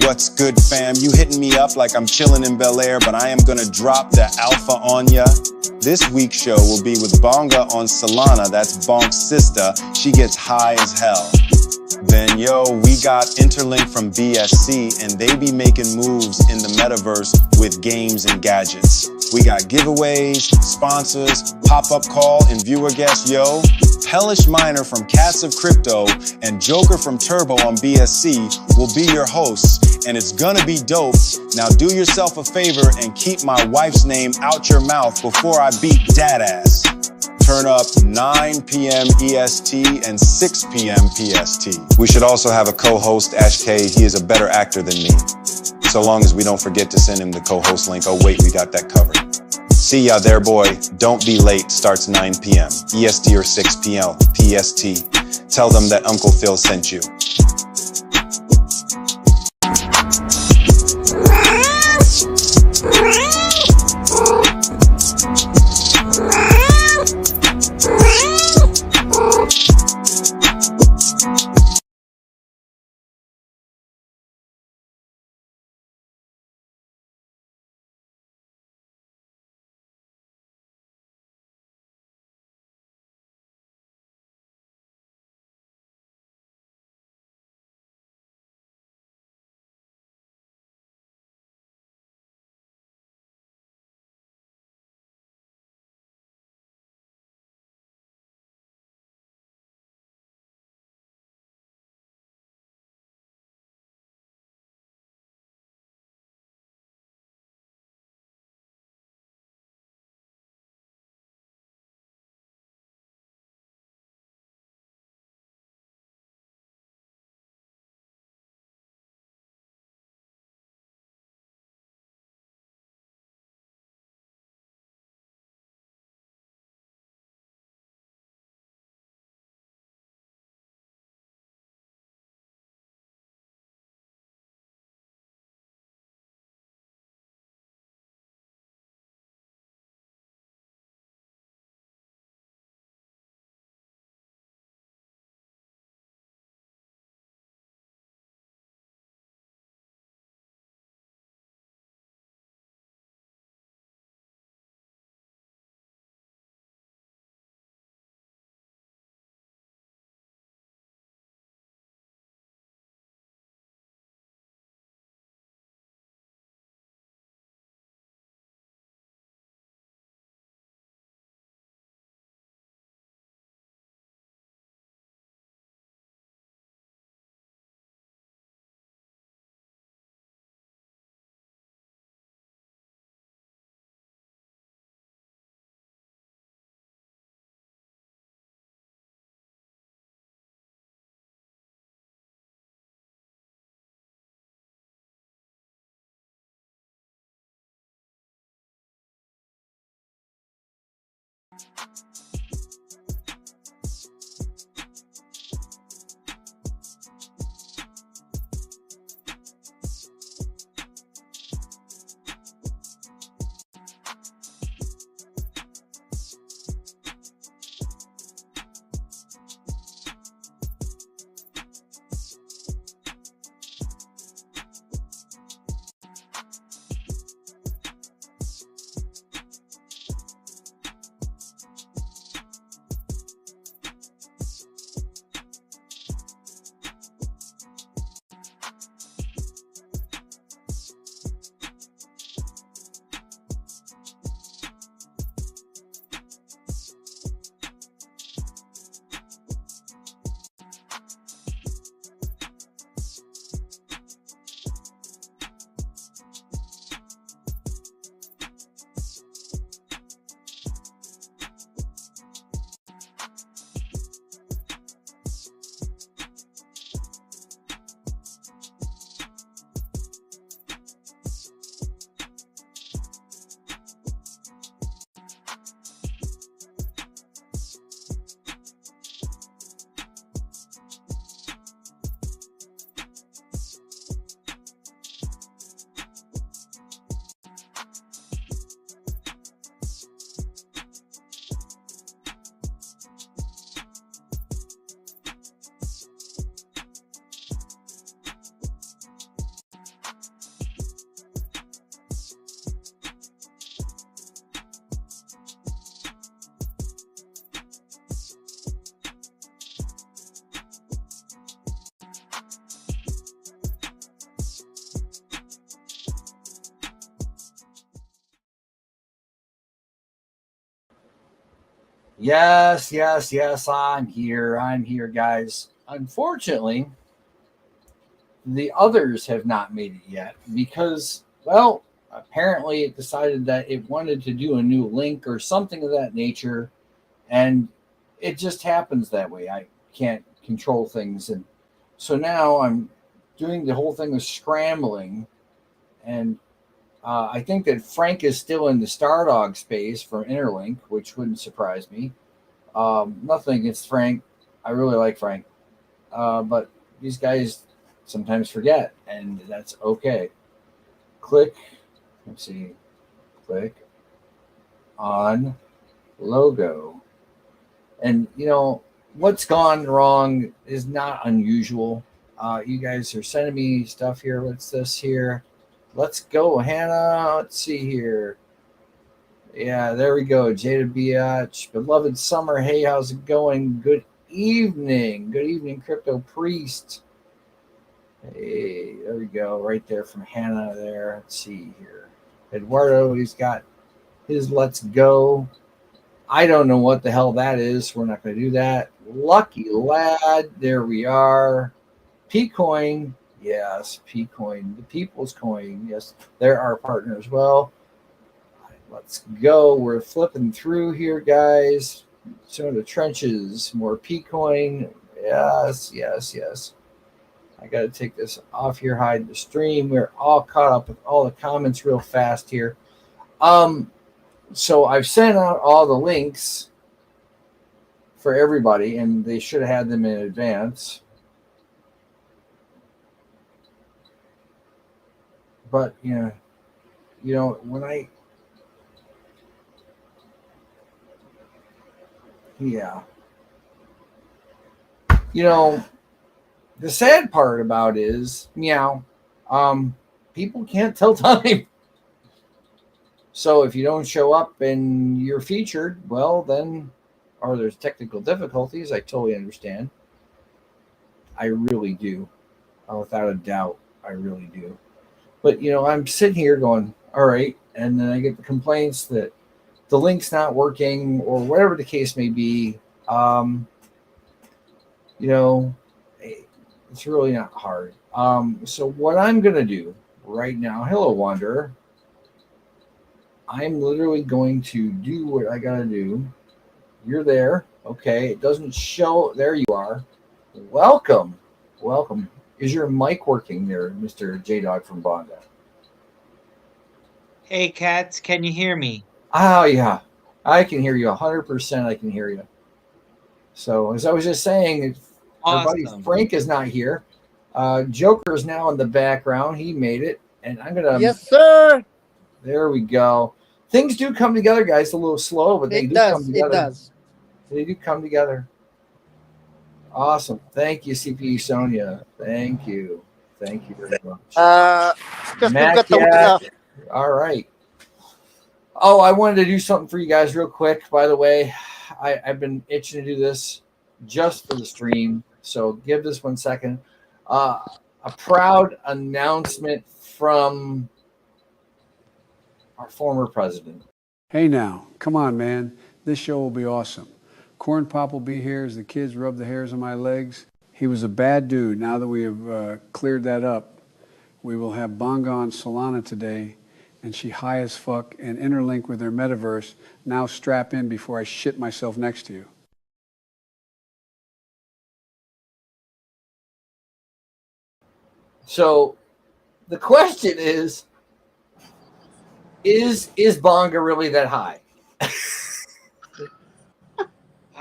What's good, fam? You hitting me up like I'm chilling in Bel Air, but I am gonna drop the alpha on ya. This week's show will be with Bonga on Solana. That's Bonk's sister. She gets high as hell. Then, we got Interlink from BSC, and they be making moves in the metaverse with games and gadgets. We got giveaways, sponsors, pop-up call, and viewer guests, Pelish Miner from Cats of Crypto and Joker from Turbo on BSC will be your hosts, and it's gonna be dope. Now do yourself a favor and keep my wife's name out your mouth before I beat dat ass. Turn up 9 p.m. EST and 6 p.m. PST. We should also have a co-host, Ash K. He is a better actor than me. So long as we don't forget to send him the co-host link. Oh wait, we got that covered. See ya there, boy. Don't be late. Starts 9 p.m. EST or 6 p.m. PST. Tell them that Uncle Phil sent you. Yes, yes, yes. I'm here. I'm here, guys. Unfortunately, the others have not made it yet because, well, apparently it decided that it wanted to do a new link or something of that nature. And it just happens that way. I can't control things. And so now I'm doing the whole thing of scrambling. And I think that Frank is still in the Stardog space from Interlink, which wouldn't surprise me. Nothing against Frank. I really like Frank. But these guys sometimes forget, and that's okay. Click, let's see, click on logo. And, what's gone wrong is not unusual. You guys are sending me stuff here. What's this here? Let's go, Hannah. Let's see here. Yeah, there we go. Jada Biatch, beloved Summer. Hey, how's it going? Good evening. Good evening, Crypto Priest. Hey, there we go. Right there from Hannah there. Let's see here. Eduardo, he's got his let's go. I don't know what the hell that is. We're not going to do that. Lucky Lad. There we are. P-Coin. Yes, P-Coin. The People's Coin. Yes, they're our partner as well. Let's go. We're flipping through here, guys. Some of the trenches. More P-Coin. Yes, yes, yes. I got to take this off here, hide the stream. We're all caught up with all the comments real fast here. So I've sent out all the links for everybody, and they should have had them in advance. But, when the sad part about it is, people can't tell time. So if you don't show up and you're featured, well, then, or there's technical difficulties, I totally understand. I really do. Without a doubt, I really do. But, I'm sitting here going, all right. And then I get the complaints that the link's not working or whatever the case may be. It's really not hard. So what I'm going to do right now, hello, Wanderer. I'm literally going to do what I got to do. You're there. Okay. It doesn't show. There you are. Welcome. Welcome. Is your mic working there, Mr. J-Dog from Bonga? Hey, Cats, can you hear me? Oh, yeah. I can hear you. 100% I can hear you. So, as I was just saying, our buddy Frank is not here. Joker is now in the background. He made it. And I'm going to... Yes, sir. There we go. Things do come together, guys. A little slow, but they do come together. It does. They do come together. Awesome. Thank you, CPU Sonia. Thank you. Thank you very much. Just Matt Cat. All right. Oh, I wanted to do something for you guys real quick, by the way. I've been itching to do this just for the stream, so give this 1 second. A proud announcement from our former president. Hey now, come on, man. This show will be awesome. Corn Pop will be here as the kids rub the hairs on my legs. He was a bad dude. Now that we have cleared that up, we will have Bonga on Solana today, and she high as fuck and interlink with her metaverse. Now strap in before I shit myself next to you. So the question is Bonga really that high?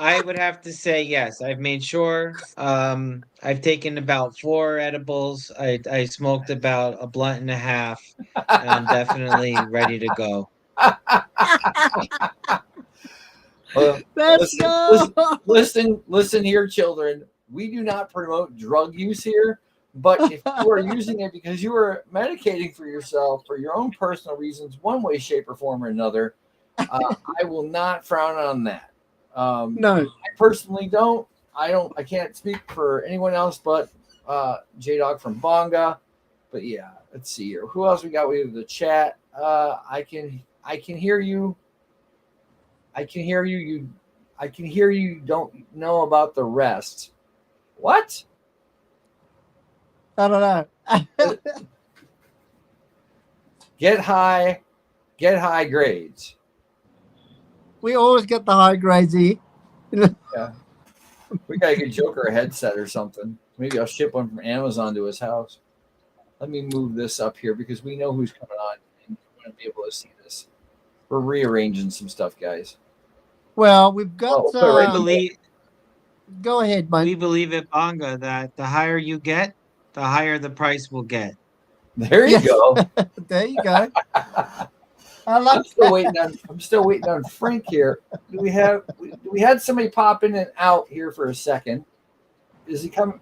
I would have to say yes. I've made sure. I've taken about 4 edibles. I smoked about a blunt and a half, and I'm definitely ready to go. Listen here, children. We do not promote drug use here, but if you are using it because you are medicating for yourself for your own personal reasons, one way, shape, or form or another, I will not frown on that. No, I personally don't. I can't speak for anyone else but J-Dog from Bonga. But yeah, let's see here. Who else we got? We have the chat. I can hear you. I can hear you. I can hear you don't know about the rest. What? I don't know. Get high grades. We always get the high grades here. Yeah. We gotta get Joker a headset or something. Maybe I'll ship one from Amazon to his house. Let me move this up here because we know who's coming on and we're gonna be able to see this. We're rearranging some stuff, guys. Well, we've got. We believe. Go ahead, mate. We believe at Bonga that the higher you get, the higher the price will get. There you go. There you go. I'm still waiting on Frank here. We had somebody pop in and out here for a second. Is he coming?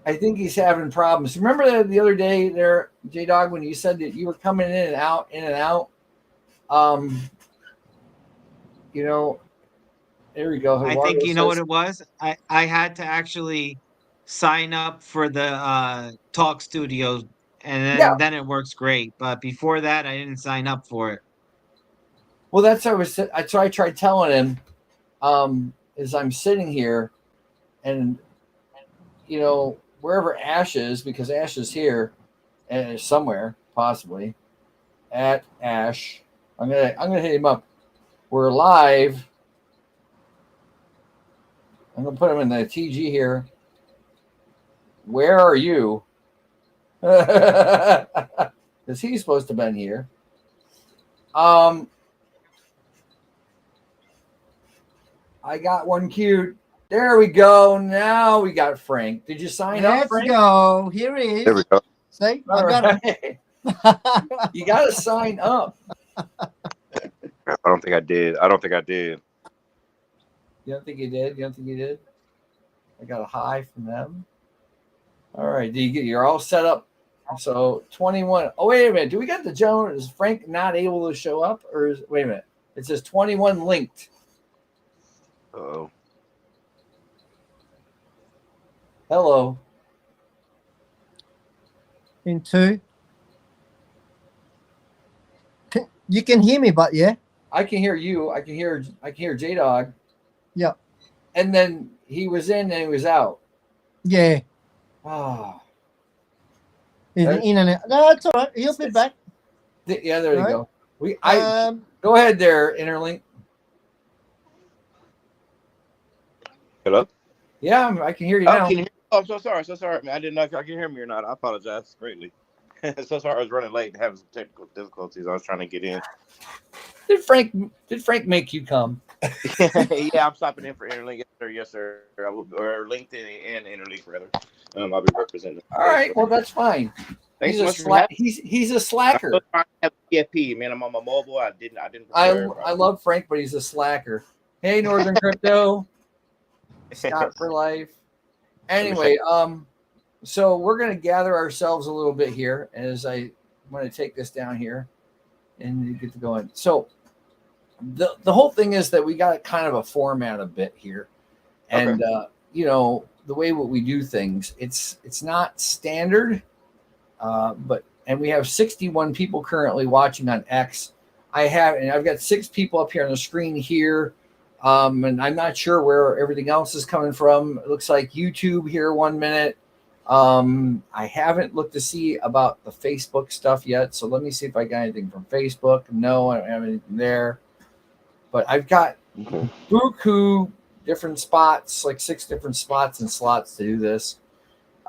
I think he's having problems. Remember that the other day there, J Dog, when you said that you were coming in and out. You know, there we go. I think you know what it was. I had to actually sign up for the Talk Studio, and then it works great. But before that, I didn't sign up for it. Well, that's what I tried telling him. As I'm sitting here, and you know, wherever Ash is, because Ash is here and somewhere possibly at Ash. I'm gonna hit him up. We're live. I'm gonna put him in the TG here. Where are you? Because he's supposed to have been here. I got one queued. There we go. Now we got Frank. Did you sign up, Frank? Let's go. Here he is. There we go. See? All I got right. You got to sign up. I don't think I did. You don't think you did? You don't think you did? I got a hi from them. All right. You're all set up. So 21. Oh, wait a minute. Do we got the gentleman? Is Frank not able to show up? Wait a minute. It says 21 linked. Uh-oh. Hello. in 2. You can hear me, but yeah. I can hear you. I can hear J Dog. Yeah. And then he was in and he was out. Yeah. Oh. In and out. No, it's all right. He'll be back. Yeah, there you Right. go. Go ahead there, Interlink. Hello? Yeah, I can hear you now. Can you hear me? Oh, I'm so sorry. Man, I didn't know if y'all can hear me or not. I apologize greatly. So sorry, I was running late and having some technical difficulties. I was trying to get in. Did Frank make you come? Yeah, I'm stopping in for Interlink. Yes, sir. Or LinkedIn and Interlink, rather. I'll be representing. All right, well that's fine. Thanks He's so much. he's a slacker. I have PFP, man. I'm on my mobile. I didn't. I love Frank, but he's a slacker. Hey, Northern Crypto, Scott for life. Anyway, so we're gonna gather ourselves a little bit here as I'm gonna take this down here and get to going. So the whole thing is that we got kind of a format a bit here, and you know the way what we do things. It's not standard, but we have 61 people currently watching on X. I've got 6 people up here on the screen here. And I'm not sure where everything else is coming from. It looks like YouTube here 1 minute. I haven't looked to see about the Facebook stuff yet. So let me see if I got anything from Facebook. No, I don't have anything there. But I've got buku different spots, like 6 different spots and slots to do this.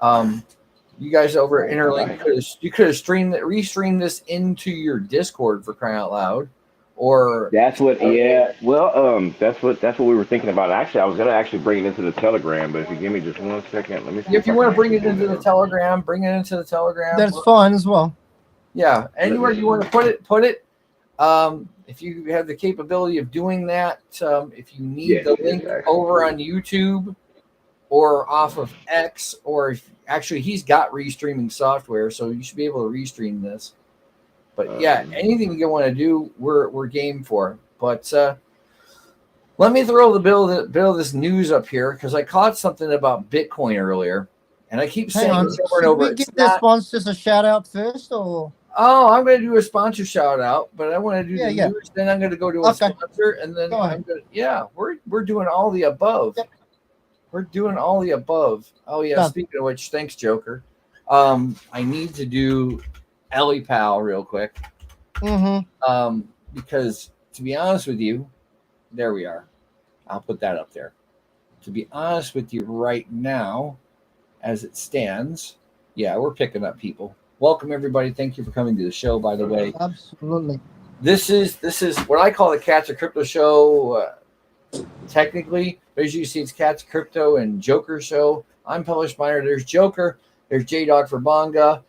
You guys over at Interlink, you could have restreamed this into your Discord for crying out loud. Or that's what that's what we were thinking about. Actually, I was gonna bring it into the Telegram, but if you give me just 1 second, let me see if you want to bring it into the Telegram, bring it into the Telegram. That's fine as well. Yeah, anywhere you want to put it. If you have the capability of doing that, if you need the link over on YouTube or off of X, or actually he's got restreaming software, so you should be able to restream this. But yeah, anything you want to do, we're game for. But let me throw the bill of this news up here because I caught something about Bitcoin earlier, and I keep saying this over and over. Should we give the sponsors a shout out first, or Oh, I'm going to do a sponsor shout out, but I want to do the Yeah. news. Then I'm going to go to a Okay. sponsor, and then Go ahead. I'm going to, yeah, we're doing all the above. Yep. We're doing all the above. Oh yeah. Done. Speaking of which, thanks, Joker. I need to do Ellie Pal real quick. Because to be honest with you, there we are. I'll put that up there. To be honest with you, right now, as it stands, yeah, we're picking up people. Welcome everybody. Thank you for coming to the show. By the way, Absolutely. this is what I call the Cats of Crypto show. Technically, but as you see, it's Cats Crypto and Joker show. I'm Pelish Miner. There's Joker. There's J Dog for Bonga,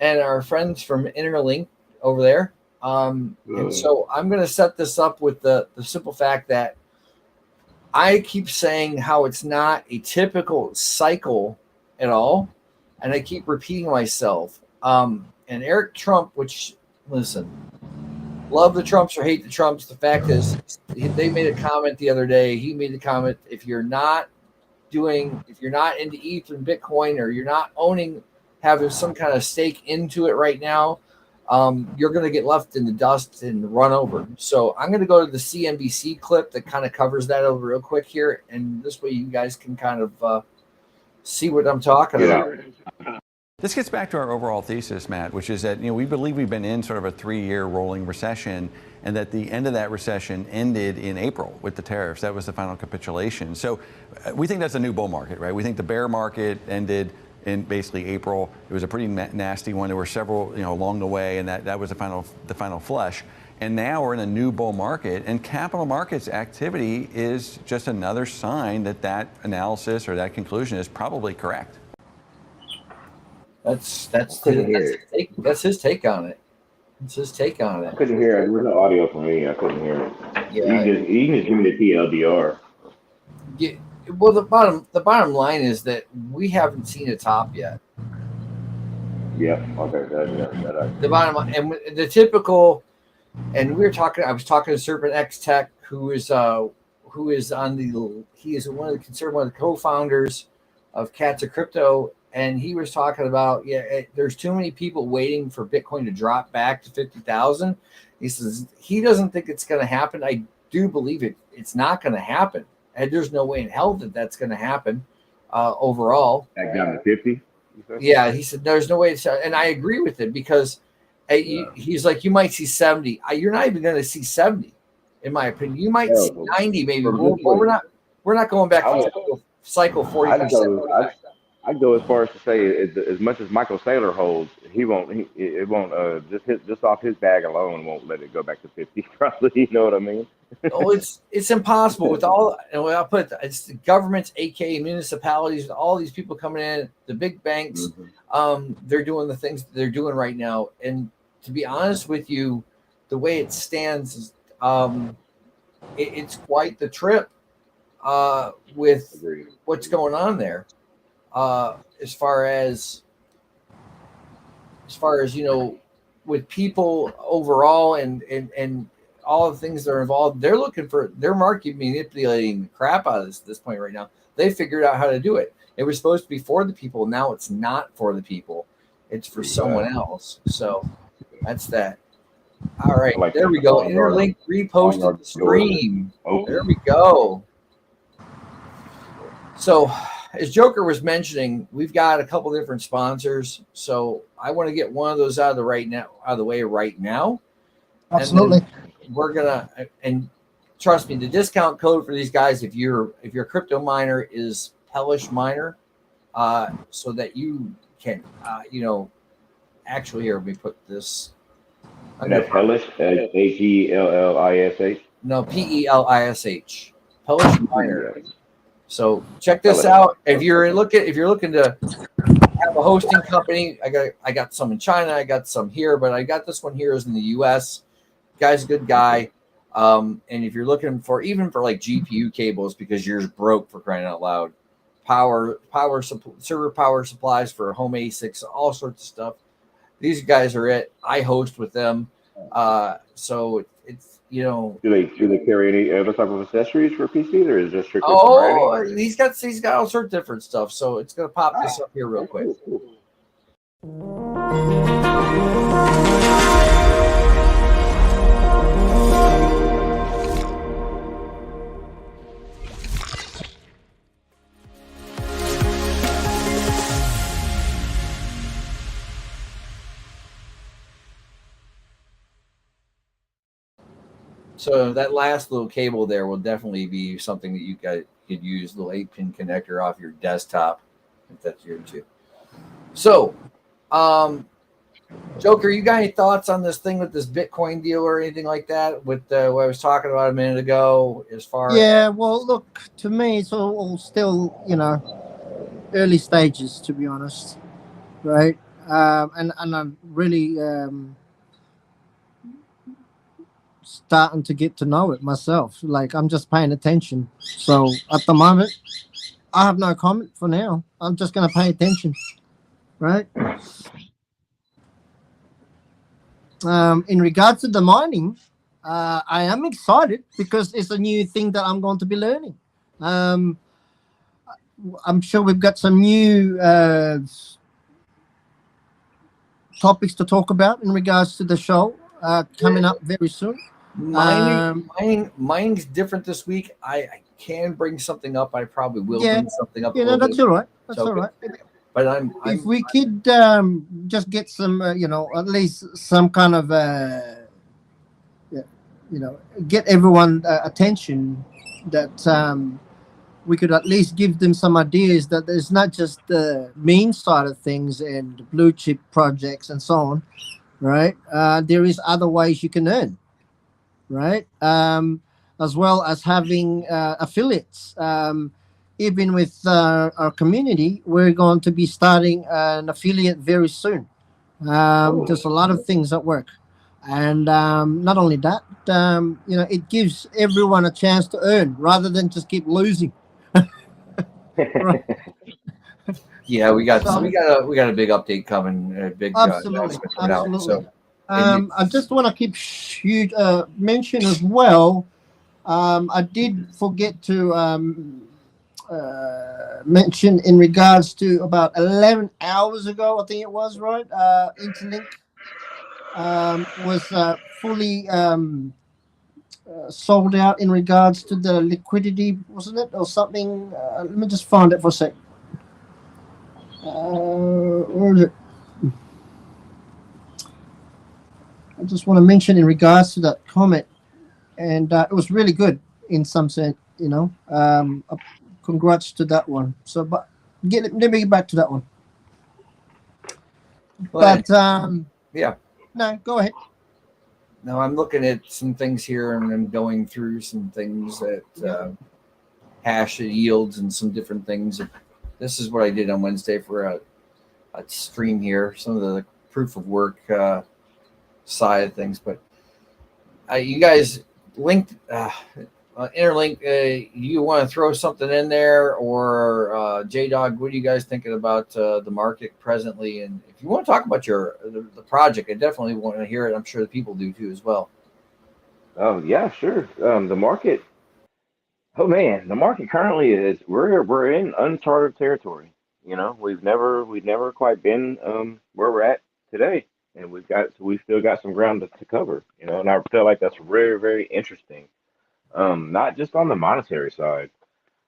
and our friends from Interlink over there. And so I'm going to set this up with the simple fact that I keep saying how it's not a typical cycle at all, and I keep repeating myself. And Eric Trump, which, listen, love the Trumps or hate the Trumps. The fact is, they made a comment the other day. He made the comment: if you're not into ETH and Bitcoin, or you're not having some kind of stake into it right now, you're going to get left in the dust and run over. So I'm going to go to the CNBC clip that kind of covers that over real quick here, and this way you guys can kind of see what I'm talking about. This gets back to our overall thesis, Matt, which is that we believe we've been in sort of a 3-year rolling recession, and that the end of that recession ended in April with the tariffs. That was the final capitulation. So we think that's a new bull market, right? We think the bear market ended in basically April. It was a pretty nasty one. There were several along the way, and that was the final flush. And now we're in a new bull market, and capital markets activity is just another sign that analysis or that conclusion is probably correct. That's his take on it. It's his take on it. I couldn't hear it. There was no audio for me. I couldn't hear it. Yeah. You can just give me the TLDR. Yeah. Well, the bottom line is that we haven't seen a top yet. Yeah. Okay. The bottom line, and the typical, and I was talking to Serpent X Tech, he is one of the co-founders of Cats of Crypto. And he was talking about, there's too many people waiting for Bitcoin to drop back to 50,000. He says he doesn't think it's going to happen. I do believe it's not going to happen. And there's no way in hell that's going to happen overall. Back down to 50? Yeah, he said there's no way. And I agree with it because he's like, you might see 70. You're not even going to see 70, in my opinion. You might see 90 maybe. But we're not going back to cycle 40%. I'd go as far as to say, as much as Michael Saylor holds, it won't just off his bag alone won't let it go back to 50. Probably, you know what I mean? Oh, it's impossible with all. And I'll put it's the governments, aka municipalities, all these people coming in, the big banks. They're doing the things they're doing right now. And to be honest with you, the way it stands is, it's quite the trip with what's going on there. As far as with people overall and all the things that are involved, they're looking for their market manipulating the crap out of this point right now. They figured out how to do it. It was supposed to be for the people. Now it's not for the people. It's for someone else. So that's that. All right, there we go. Interlink reposted the stream. There we go. So, as Joker was mentioning, we've got a couple different sponsors. So I want to get one of those out of the way right now. Absolutely. We're gonna, and trust me, the discount code for these guys, if you're a crypto miner, is Pelish Miner, so that you can, actually here. Let me put this. That's Pelish, HELLISH. No, PELISH. Pelish Miner. So check this out. If you're looking to have a hosting company, I got some in China, I got some here, but I got this one here is in the US. Guy's a good guy. And if you're looking for like GPU cables because yours broke, for crying out loud, server power supplies for home ASICs, all sorts of stuff. These guys are it. I host with them. So it's Do they carry any other type of accessories for PCs, or is it just strictly? He's got all sorts of different stuff. So it's gonna pop this up here real quick. Cool. So that last little cable there will definitely be something that you guys could use, little 8-pin connector off your desktop, if that's your too. So, Joker, you got any thoughts on this thing with this Bitcoin deal or anything like that? With what I was talking about a minute ago, as far Yeah, well, look, to me, it's all still, early stages, to be honest, right? And I'm really starting to get to know it myself. Like, I'm just paying attention. So at the moment, I have no comment for now. I'm just going to pay attention, right? In regards to the mining, I am excited because it's a new thing that I'm going to be learning. I'm sure we've got some new topics to talk about in regards to the show coming up very soon. mining's different this week. I can bring something up. I probably will bring something up. That's all right. That's all right. But if we could just get some, at least some kind of, get everyone attention that we could at least give them some ideas that there's not just the mean side of things and blue chip projects and so on, right? There is other ways you can earn, right? As well as having affiliates. Even with our community, we're going to be starting an affiliate very soon. There's a lot of things that work. And not only that, it gives everyone a chance to earn rather than just keep losing. Right. Yeah, we got a big update coming. A big absolutely. Out, so. I just want to keep mention as well. I did forget to mention in regards to about 11 hours ago, I think it was, right? Interlink was fully sold out in regards to the liquidity, wasn't it, or something? Let me just find it for a sec. Where is it? I just want to mention in regards to that comment, and it was really good in some sense, congrats to that one. So, but let me get back to that one. But yeah, no, go ahead. Now I'm looking at some things here, and I'm going through some things that hash yields and some different things. This is what I did on Wednesday for a stream here. Some of the proof of work side of things, but you guys linked Interlink. You want to throw something in there, or J-Dog? What are you guys thinking about the market presently? And if you want to talk about the project, I definitely want to hear it. I'm sure the people do too as well. Oh yeah, sure. The market. Oh man, the market currently is we're in uncharted territory. We've never quite been where we're at today, and we still got some ground to cover. And I feel like that's very very interesting. Not just on the monetary side.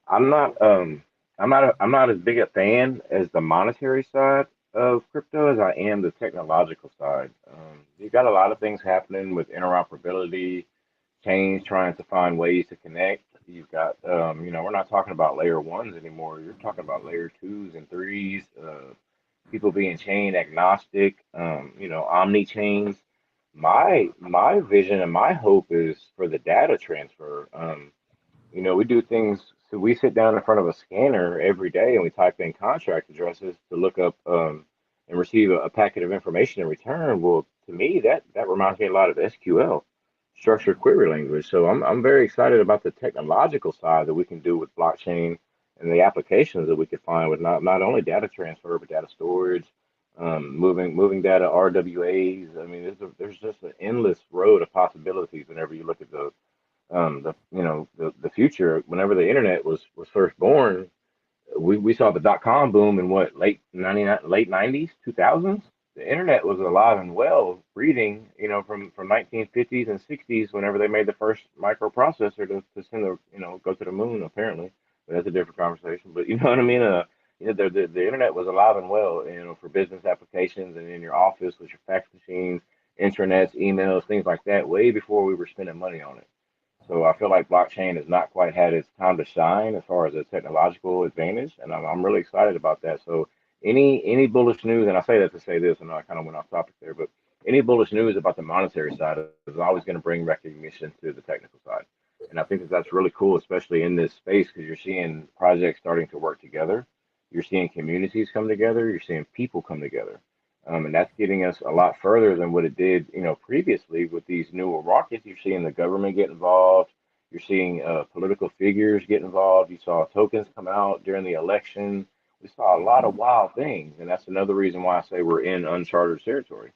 I'm not as big a fan as the monetary side of crypto as I am the technological side. You got a lot of things happening with interoperability, chains trying to find ways to connect. You've got we're not talking about layer ones anymore. You're talking about layer twos and threes. People being chain agnostic. Omni chains. My vision and my hope is for the data transfer. We do things. So we sit down in front of a scanner every day and we type in contract addresses to look up and receive a packet of information in return. Well, to me, that reminds me a lot of SQL, structured query language. So I'm very excited about the technological side that we can do with blockchain and the applications that we could find with not only data transfer but data storage, moving data RWAs. I mean, there's just an endless road of possibilities whenever you look at the future. Whenever the internet was first born, we saw the .com boom in what, late 90s, 2000s. the internet was alive and well, breathing, from 1950s and 60s, whenever they made the first microprocessor to send the, go to the moon, apparently. But that's a different conversation. But you know what I mean? The internet was alive and well, for business applications and in your office with your fax machines, intranets, emails, things like that, way before we were spending money on it. So I feel like blockchain has not quite had its time to shine as far as a technological advantage, and I'm really excited about that. So any bullish news, and I say that to say this, and I kind of went off topic there, but any bullish news about the monetary side is always going to bring recognition to the technical side, and I think that that's really cool, especially in this space, because you're seeing projects starting to work together, you're seeing communities come together, you're seeing people come together. And that's getting us a lot further than what it did, previously with these newer rockets. You're seeing the government get involved. You're seeing political figures get involved. You saw tokens come out during the election. We saw a lot of wild things, and that's another reason why I say we're in uncharted territory.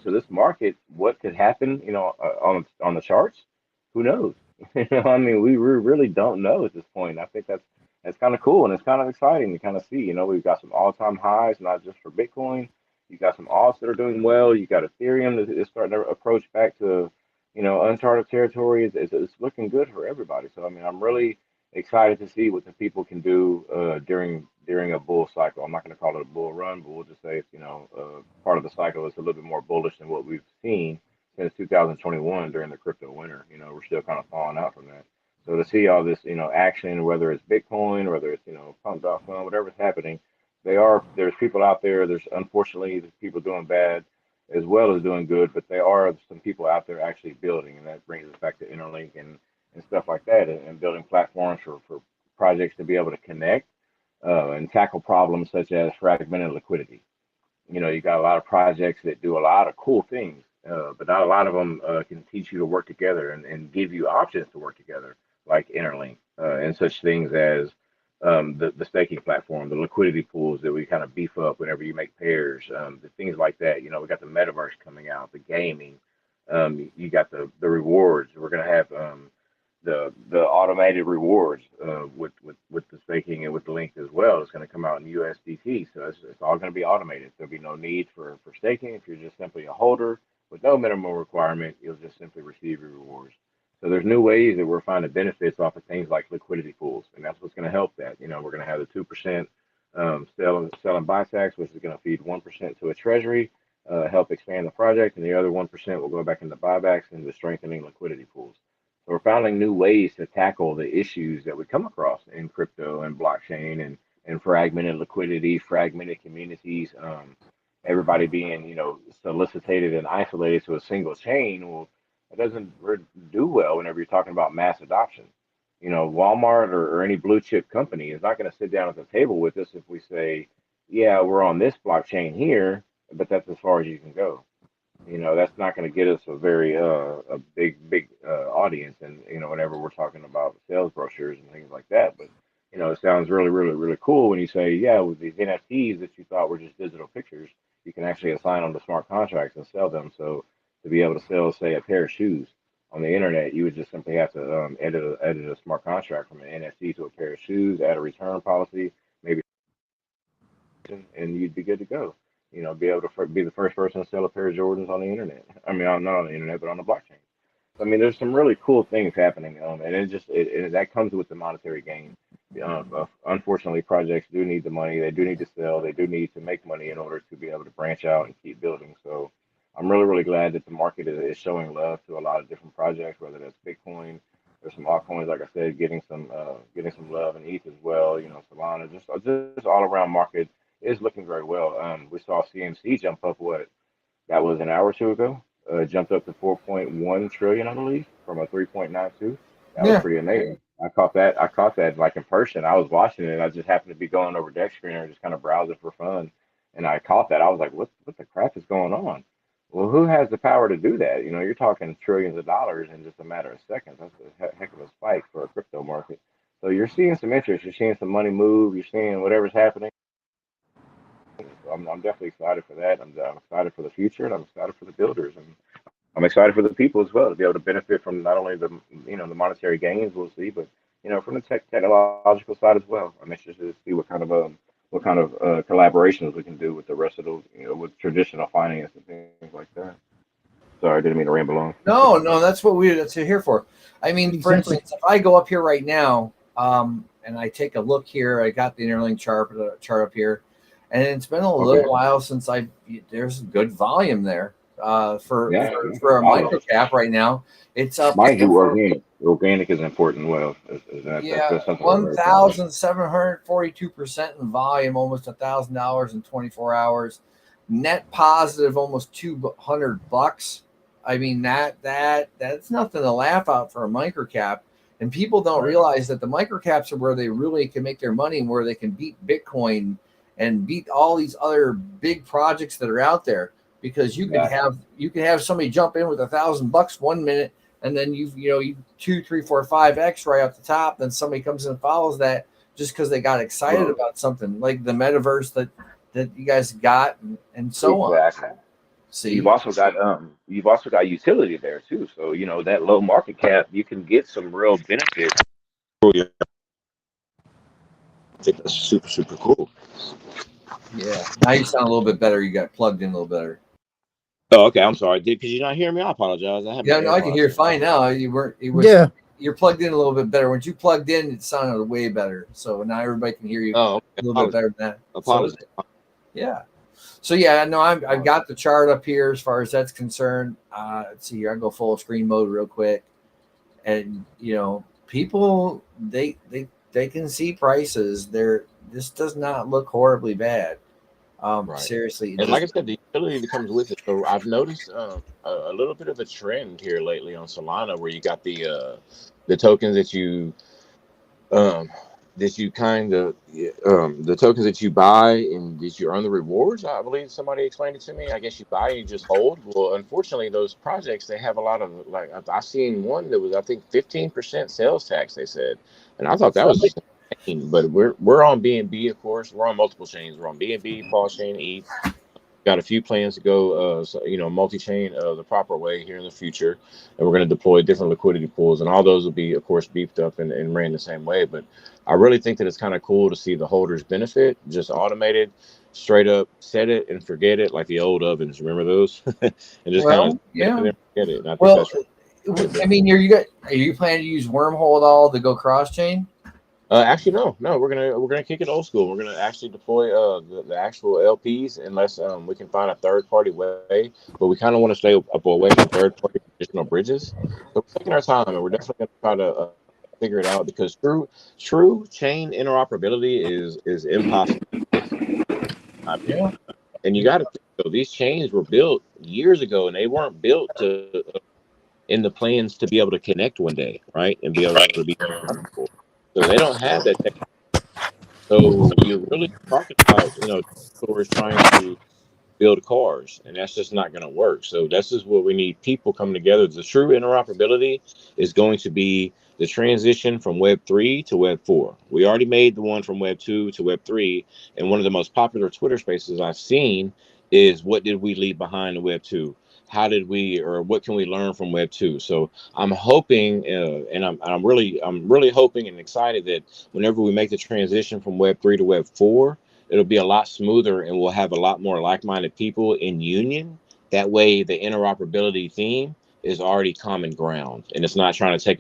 So this market, what could happen, on the charts? Who knows? I mean, we really don't know at this point. I think that's kind of cool and it's kind of exciting to kind of see. We've got some all-time highs, not just for Bitcoin. You got some alts that are doing well. You got Ethereum that is starting to approach back to, uncharted territory. It's looking good for everybody. So I mean, I'm really excited to see what the people can do during a bull cycle. I'm not going to call it a bull run, but we'll just say it's part of the cycle is a little bit more bullish than what we've seen since 2021 during the crypto winter. We're still kind of falling out from that. So to see all this, action, whether it's Bitcoin, whether it's pump.fun, whatever's happening, there's people out there. There's unfortunately there's people doing bad as well as doing good, but there are some people out there actually building, and that brings us back to Interlink and stuff like that, and building platforms for projects to be able to connect and tackle problems such as fragmented liquidity. You got a lot of projects that do a lot of cool things, but not a lot of them can teach you to work together and give you options to work together, like Interlink and such things as the staking platform, the liquidity pools that we kind of beef up whenever you make pairs, the things like that. We got the metaverse coming out, the gaming, you got the rewards. We're gonna have the automated rewards with the staking and with the link as well. It's going to come out in USDT, so it's all going to be automated. There'll be no need for staking. If you're just simply a holder with no minimum requirement, you'll just simply receive your rewards. So there's new ways that we're finding benefits off of things like liquidity pools, and that's what's going to help that. We're going to have the 2% sell and buy tax, which is going to feed 1% to a treasury, help expand the project, and the other 1% will go back into buybacks and the strengthening liquidity pools. So we're finding new ways to tackle the issues that we come across in crypto and blockchain and fragmented liquidity, fragmented communities, everybody being, solicited and isolated to a single chain. Well, it doesn't do well whenever you're talking about mass adoption. Walmart or any blue chip company is not going to sit down at the table with us if we say, yeah, we're on this blockchain here, but that's as far as you can go. That's not going to get us a big audience, and whenever we're talking about sales brochures and things like that. But it sounds really, really, really cool when you say, yeah, with these NFTs that you thought were just digital pictures, you can actually assign them to smart contracts and sell them. So to be able to sell, say, a pair of shoes on the internet, you would just simply have to edit a smart contract from an NFT to a pair of shoes, add a return policy, maybe, and you'd be good to go. Be able to be the first person to sell a pair of Jordans on the internet. I mean, not on the internet, but on the blockchain. So, I mean, there's some really cool things happening, and that comes with the monetary gain. Unfortunately, projects do need the money. They do need to sell. They do need to make money in order to be able to branch out and keep building. So, I'm really, really glad that the market is showing love to a lot of different projects, whether that's Bitcoin. There's some altcoins, like I said, getting some love and ETH as well. Solana, just all around market is looking very well. We saw CMC jump up, that was an hour or two ago, jumped up to 4.1 trillion, I believe, from a 3.92. That was pretty amazing. I caught that like in person. I was watching it. I just happened to be going over deck screener and just kind of browsing for fun. And I caught that. I was like, what the crap is going on? Well, who has the power to do that? You're talking trillions of dollars in just a matter of seconds. That's a heck of a spike for a crypto market. So you're seeing some interest. You're seeing some money move. You're seeing whatever's happening. So I'm definitely excited for that. I'm excited for the future, and I'm excited for the builders, and I'm excited for the people as well to be able to benefit from not only the the monetary gains we'll see, but from the technological side as well. I'm interested to see what kind of what kind of collaborations we can do with the rest of those, with traditional finance and things like that. Sorry, I didn't mean to ramble on. No, that's what that's here for. I mean, for Exactly. instance, if I go up here right now, and I take a look here, I got the Interlink chart up here, and it's been a little while since there's good volume there. For a micro cap right now, it's up. Mind you, organic. Organic is important. Well, that's something. 1,742% in volume, almost $1,000 in 24 hours. Net positive, almost $200. I mean that's nothing to laugh out for a micro cap. And people don't realize that the micro caps are where they really can make their money and where they can beat Bitcoin and beat all these other big projects that are out there. Because you can have somebody jump in with $1,000 1 minute, and then you 2, 3, 4, 5x right off the top. Then somebody comes and follows that just because they got excited about something like the metaverse that you guys got and so on. See, you've also got utility there too. So that low market cap, you can get some real benefit. I think that's super cool. Yeah, now you sound a little bit better. You got plugged in a little better. Oh, okay. I'm sorry. Could you not hear me? I apologize. I can hear you fine now. You're plugged in a little bit better. When you plugged in, it sounded way better. So now everybody can hear you a little bit better than that. Apologize. Yeah. So yeah, no, I've got the chart up here as far as that's concerned. Let's see here. I go full screen mode real quick, and people they can see prices. This does not look horribly bad. Seriously, and like I said, the utility that comes with it. So I've noticed a little bit of a trend here lately on Solana, where you got the tokens that you the tokens that you buy and that you earn the rewards. I believe somebody explained it to me. I guess you buy and you just hold. Well, unfortunately, those projects, they have a lot of, like, I seen one that was, I think, 15% sales tax, they said, and I thought that was just insane. But we're on BNB, of course. We're on multiple chains. We're on BNB, Pulse Chain, ETH. Got a few plans to go, multi-chain the proper way here in the future, and we're going to deploy different liquidity pools, and all those will be, of course, beefed up and ran the same way. But I really think that it's kind of cool to see the holders benefit, just automated, straight up, set it and forget it, like the old ovens. Remember those? And just kind of forget it. And I think that's I mean, are you planning to use Wormhole at all to go cross chain? Actually, no. We're gonna kick it old school. We're gonna actually deploy the actual LPs unless we can find a third party way. But we kind of want to stay up away from third party traditional bridges. So we're taking our time, and we're definitely gonna try to figure it out, because true chain interoperability is impossible. Yeah. And you got to think, so these chains were built years ago, and they weren't built in the plans to be able to connect one day, right, and be able to be. So they don't have that technology. So you're really talking about, stores trying to build cars, and that's just not going to work. So this is what we need: people coming together. The true interoperability is going to be the transition from Web 3 to Web 4. We already made the one from Web 2 to Web 3, and one of the most popular Twitter spaces I've seen is, what did we leave behind in Web 2? How did we, or what can we learn from Web 2? So I'm hoping, and I'm really hoping and excited that whenever we make the transition from Web 3 to Web 4, it'll be a lot smoother, and we'll have a lot more like-minded people in union. That way, the interoperability theme is already common ground, and it's not trying to take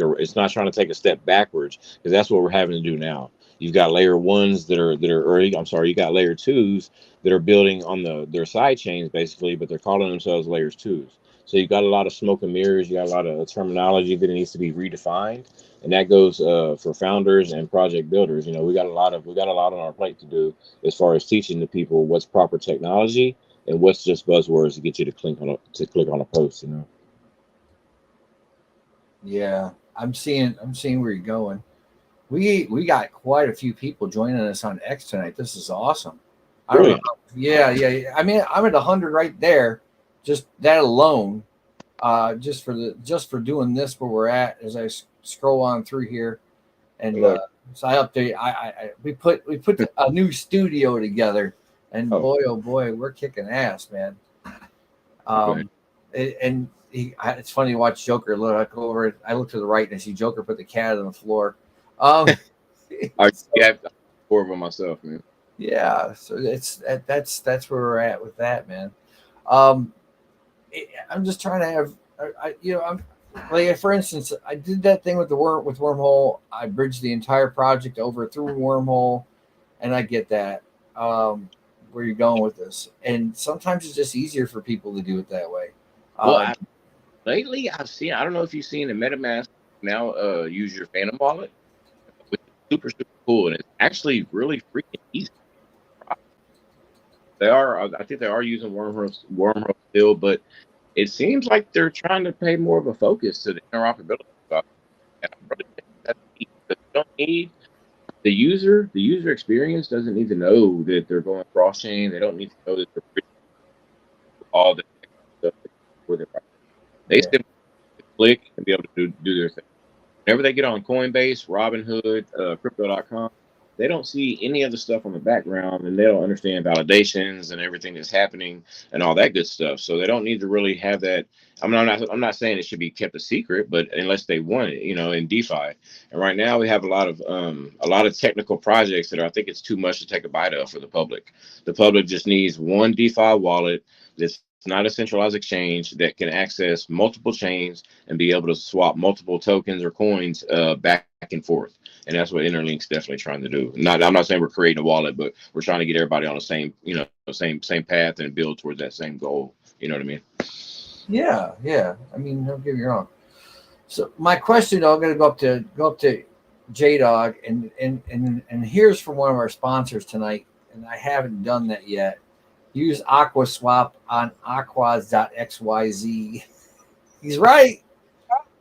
a step backwards, because that's what we're having to do now. You've got layer ones that are early. I'm sorry, you got layer twos that are building on their side chains basically, but they're calling themselves layers twos. So you got a lot of smoke and mirrors. You got a lot of terminology that needs to be redefined, and that goes for founders and project builders. We got a lot on our plate to do as far as teaching the people what's proper technology and what's just buzzwords to get you to click on a post. Yeah, I'm seeing where you're going. We got quite a few people joining us on X tonight. This is awesome. Really? I don't know. Yeah. I mean, I'm at 100 right there. Just that alone, just for doing this where we're at, as I scroll on through here, and so I update. We put a new studio together, and boy, oh boy, we're kicking ass, man. It's funny to watch Joker. Look, I go over. I look to the right and I see Joker put the cat on the floor. I got 4 of them myself, man. Yeah, so that's where we're at with that, man. Um, I'm just trying to have, I'm like, for instance, I did that thing with with Wormhole. I bridged the entire project over through Wormhole, and I get that. Where you're going with this, and sometimes it's just easier for people to do it that way. Well, Um, lately I've seen. I don't know if you've seen the MetaMask now use your Phantom wallet, which is super super cool, and it's actually really freaking easy. They are. I think they are using wormhole still, but it seems like they're trying to pay more of a focus to the interoperability stuff. And I really think that's neat, because you don't need the user experience doesn't need to know that they're going cross chain. They don't need to know that they're bridging all the stuff for their project. They yeah, simply click and be able to do their thing. Whenever they get on Coinbase, Robinhood, Crypto.com, they don't see any of the stuff on the background, and they don't understand validations and everything that's happening and all that good stuff. So they don't need to really have that. I'm not saying it should be kept a secret, but unless they want it, in DeFi. And right now we have a lot of technical projects that I think it's too much to take a bite of for the public. The public just needs one DeFi wallet that's not a centralized exchange that can access multiple chains and be able to swap multiple tokens or coins back and forth. And that's what Interlink's definitely trying to do. I'm not saying we're creating a wallet, but we're trying to get everybody on the same, same path and build towards that same goal. You know what I mean? yeah, yeah. I mean, don't get me wrong. So my question, though, I'm going to go up to J Dog, and here's from one of our sponsors tonight, and I haven't done that yet. Use AquaSwap on aquas.xyz. He's right.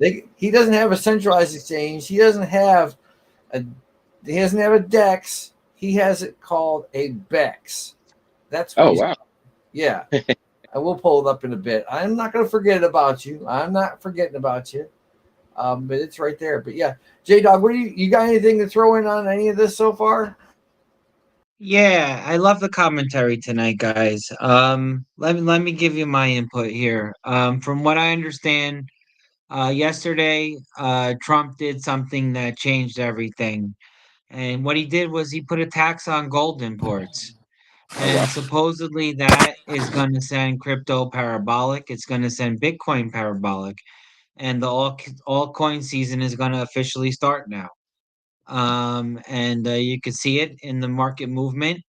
He doesn't have a centralized exchange. A he doesn't have a DEX. He has it called a BEX. That's what Wow. Yeah. I will pull it up in a bit. I'm not going to forget about you. I'm not forgetting about you. But it's right there. But yeah, J Dog, what do you got anything to throw in on any of this so far? Yeah, I love the commentary tonight, guys. Let me give you my input here. From what I understand, yesterday, Trump did something that changed everything. And what he did was he put a tax on gold imports. Oh wow. And supposedly that is going to send crypto parabolic. It's going to send Bitcoin parabolic. And the altcoin season is going to officially start now. And you can see it in the market movement.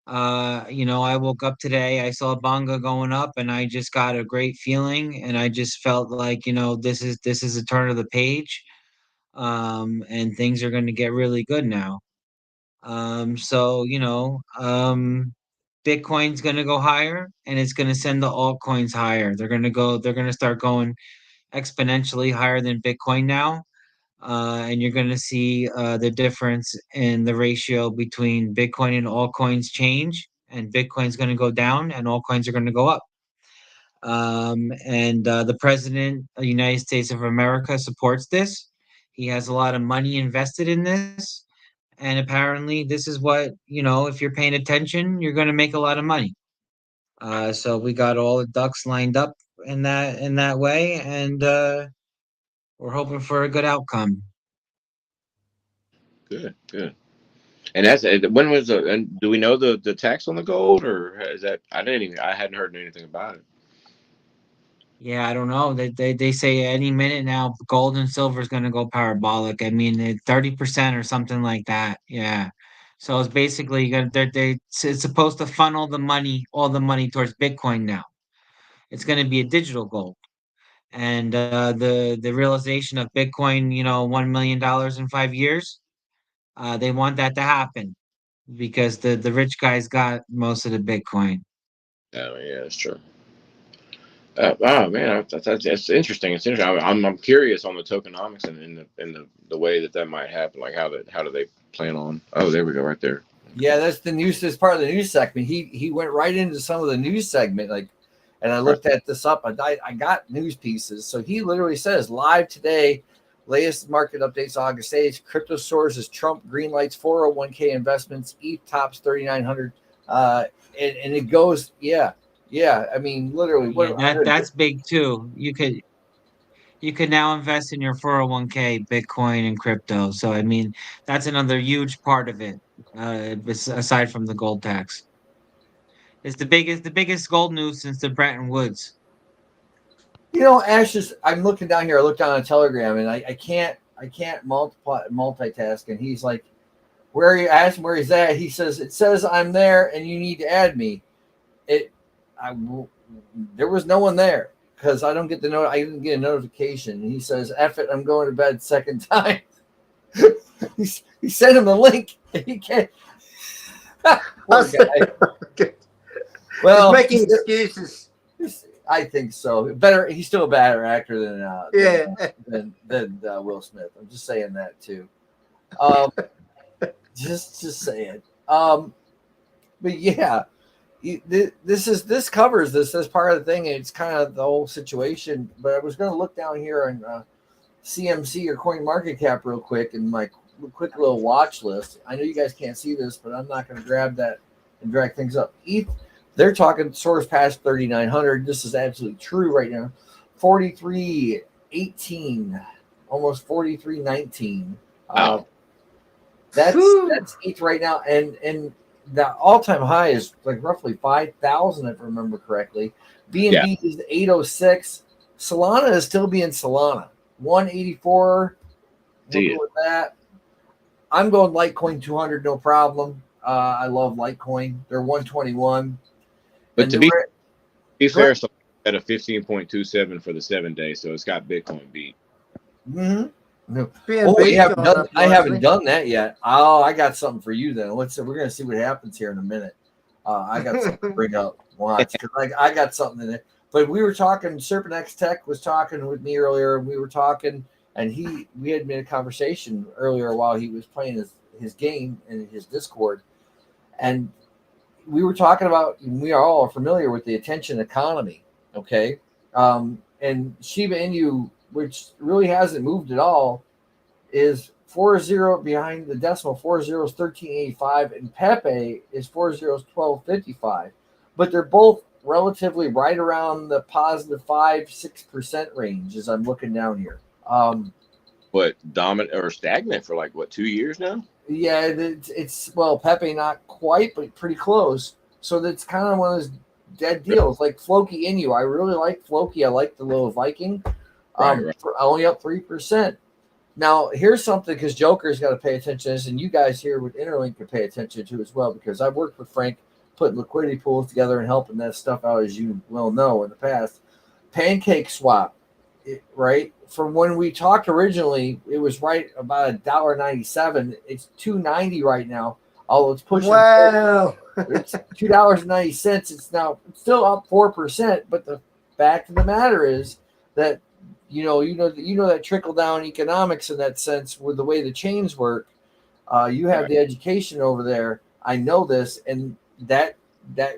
I woke up today, I saw Bonga going up, and I just got a great feeling, and I just felt like, this is a turn of the page. And things are going to get really good now. So, Bitcoin's going to go higher, and it's going to send the altcoins higher. They're going to start going exponentially higher than Bitcoin now. And you're going to see the difference in the ratio between Bitcoin and altcoins change, and Bitcoin's going to go down, and altcoins are going to go up. And the president of the United States of America supports this. He has a lot of money invested in this, and apparently, this is what if you're paying attention, you're going to make a lot of money. So we got all the ducks lined up in that way, and we're hoping for a good outcome. Good. Good. And when was and do we know the tax on the gold, or is that I hadn't heard anything about it. Yeah, I don't know. They say any minute now, gold and silver is going to go parabolic. I mean, 30% or something like that. Yeah. So it's basically going to it's supposed to funnel all the money towards Bitcoin now. It's going to be a digital gold, and the realization of Bitcoin, $1 million in 5 years, they want that to happen because the rich guys got most of the Bitcoin. Oh yeah, that's true. Oh man, that's interesting. It's interesting. I'm curious on the tokenomics and in the way that might happen. Like how do they plan on? Oh, there we go, right there. Yeah, that's the news. That's part of the news segment. He went right into some of the news segment, and I Right. looked at this up. I got news pieces. So he literally says live today, latest market updates August 8th. Crypto soars as Trump greenlights 401k investments. ETH tops 3,900. And it goes, yeah. I mean, literally, Yeah, that's big too. You could now invest in your 401k, Bitcoin and crypto. So I mean, that's another huge part of it. aside from the gold tax. It's the biggest gold news since the Bretton Woods. Ash is. I'm looking down here. I looked down on Telegram, and I can't multitask. And he's like, "Where are you?" I asked him where he's at. He says, "It says I'm there, and you need to add me." There was no one there because I don't get the note. I didn't get a notification. And he says, "F it, I'm going to bed second time." he sent him the link. And he can't. Poor guy. Well, He's making excuses. I think so. Better. He's still a better actor than Will Smith. I'm just saying that too. Just saying. But yeah, this covers this part of the thing. It's kind of the whole situation. But I was going to look down here on CMC or Coin Market Cap real quick in my quick little watch list. I know you guys can't see this, but I'm not going to grab that and drag things up. They're talking soars past 3,900. This is absolutely true right now. 43.18, almost 43.19. That's ETH right now, and the all-time high is like roughly 5,000 if I remember correctly. BNB is 806. Solana is still being Solana. 184. We'll go with that. I'm going Litecoin 200, no problem. I love Litecoin. They're 121. But to be fair, so at a 15.27 for the 7 day, so it's got Bitcoin beat. Mm-hmm. No. I haven't done that yet. Oh, I got something for you then. We're gonna see what happens here in a minute. I got something to bring up. Watch, because I got something in it. But we were talking. Serpent X Tech was talking with me earlier, and we were talking, and we had made a conversation earlier while he was playing his game in his Discord, and we were talking about, we are all familiar with the attention economy, okay? And Shiba Inu, which really hasn't moved at all, is 40 behind the decimal. 40 is 1385, and Pepe is 40 is 1255. But they're both relatively right around the positive 5-6% range as I'm looking down here. But dominant or stagnant for like what, 2 years now? Yeah, it's well, Pepe not quite, but pretty close. So that's kind of one of those dead deals. Like Floki Inu, I really like Floki. I like the little Viking. Right. Only up 3%. Now here's something, because Joker's got to pay attention to this, and you guys here with Interlink can pay attention to as well, because I've worked with Frank putting liquidity pools together and helping that stuff out, as you well know in the past. Pancake swap, right? From when we talked originally, it was right about $1.97. It's $2.90 right now. Although it's pushing. Wow. It's $2.90. It's now still up 4%. But the fact of the matter is that you know that trickle down economics in that sense with the way the chains work. You have the education over there. I know this, and that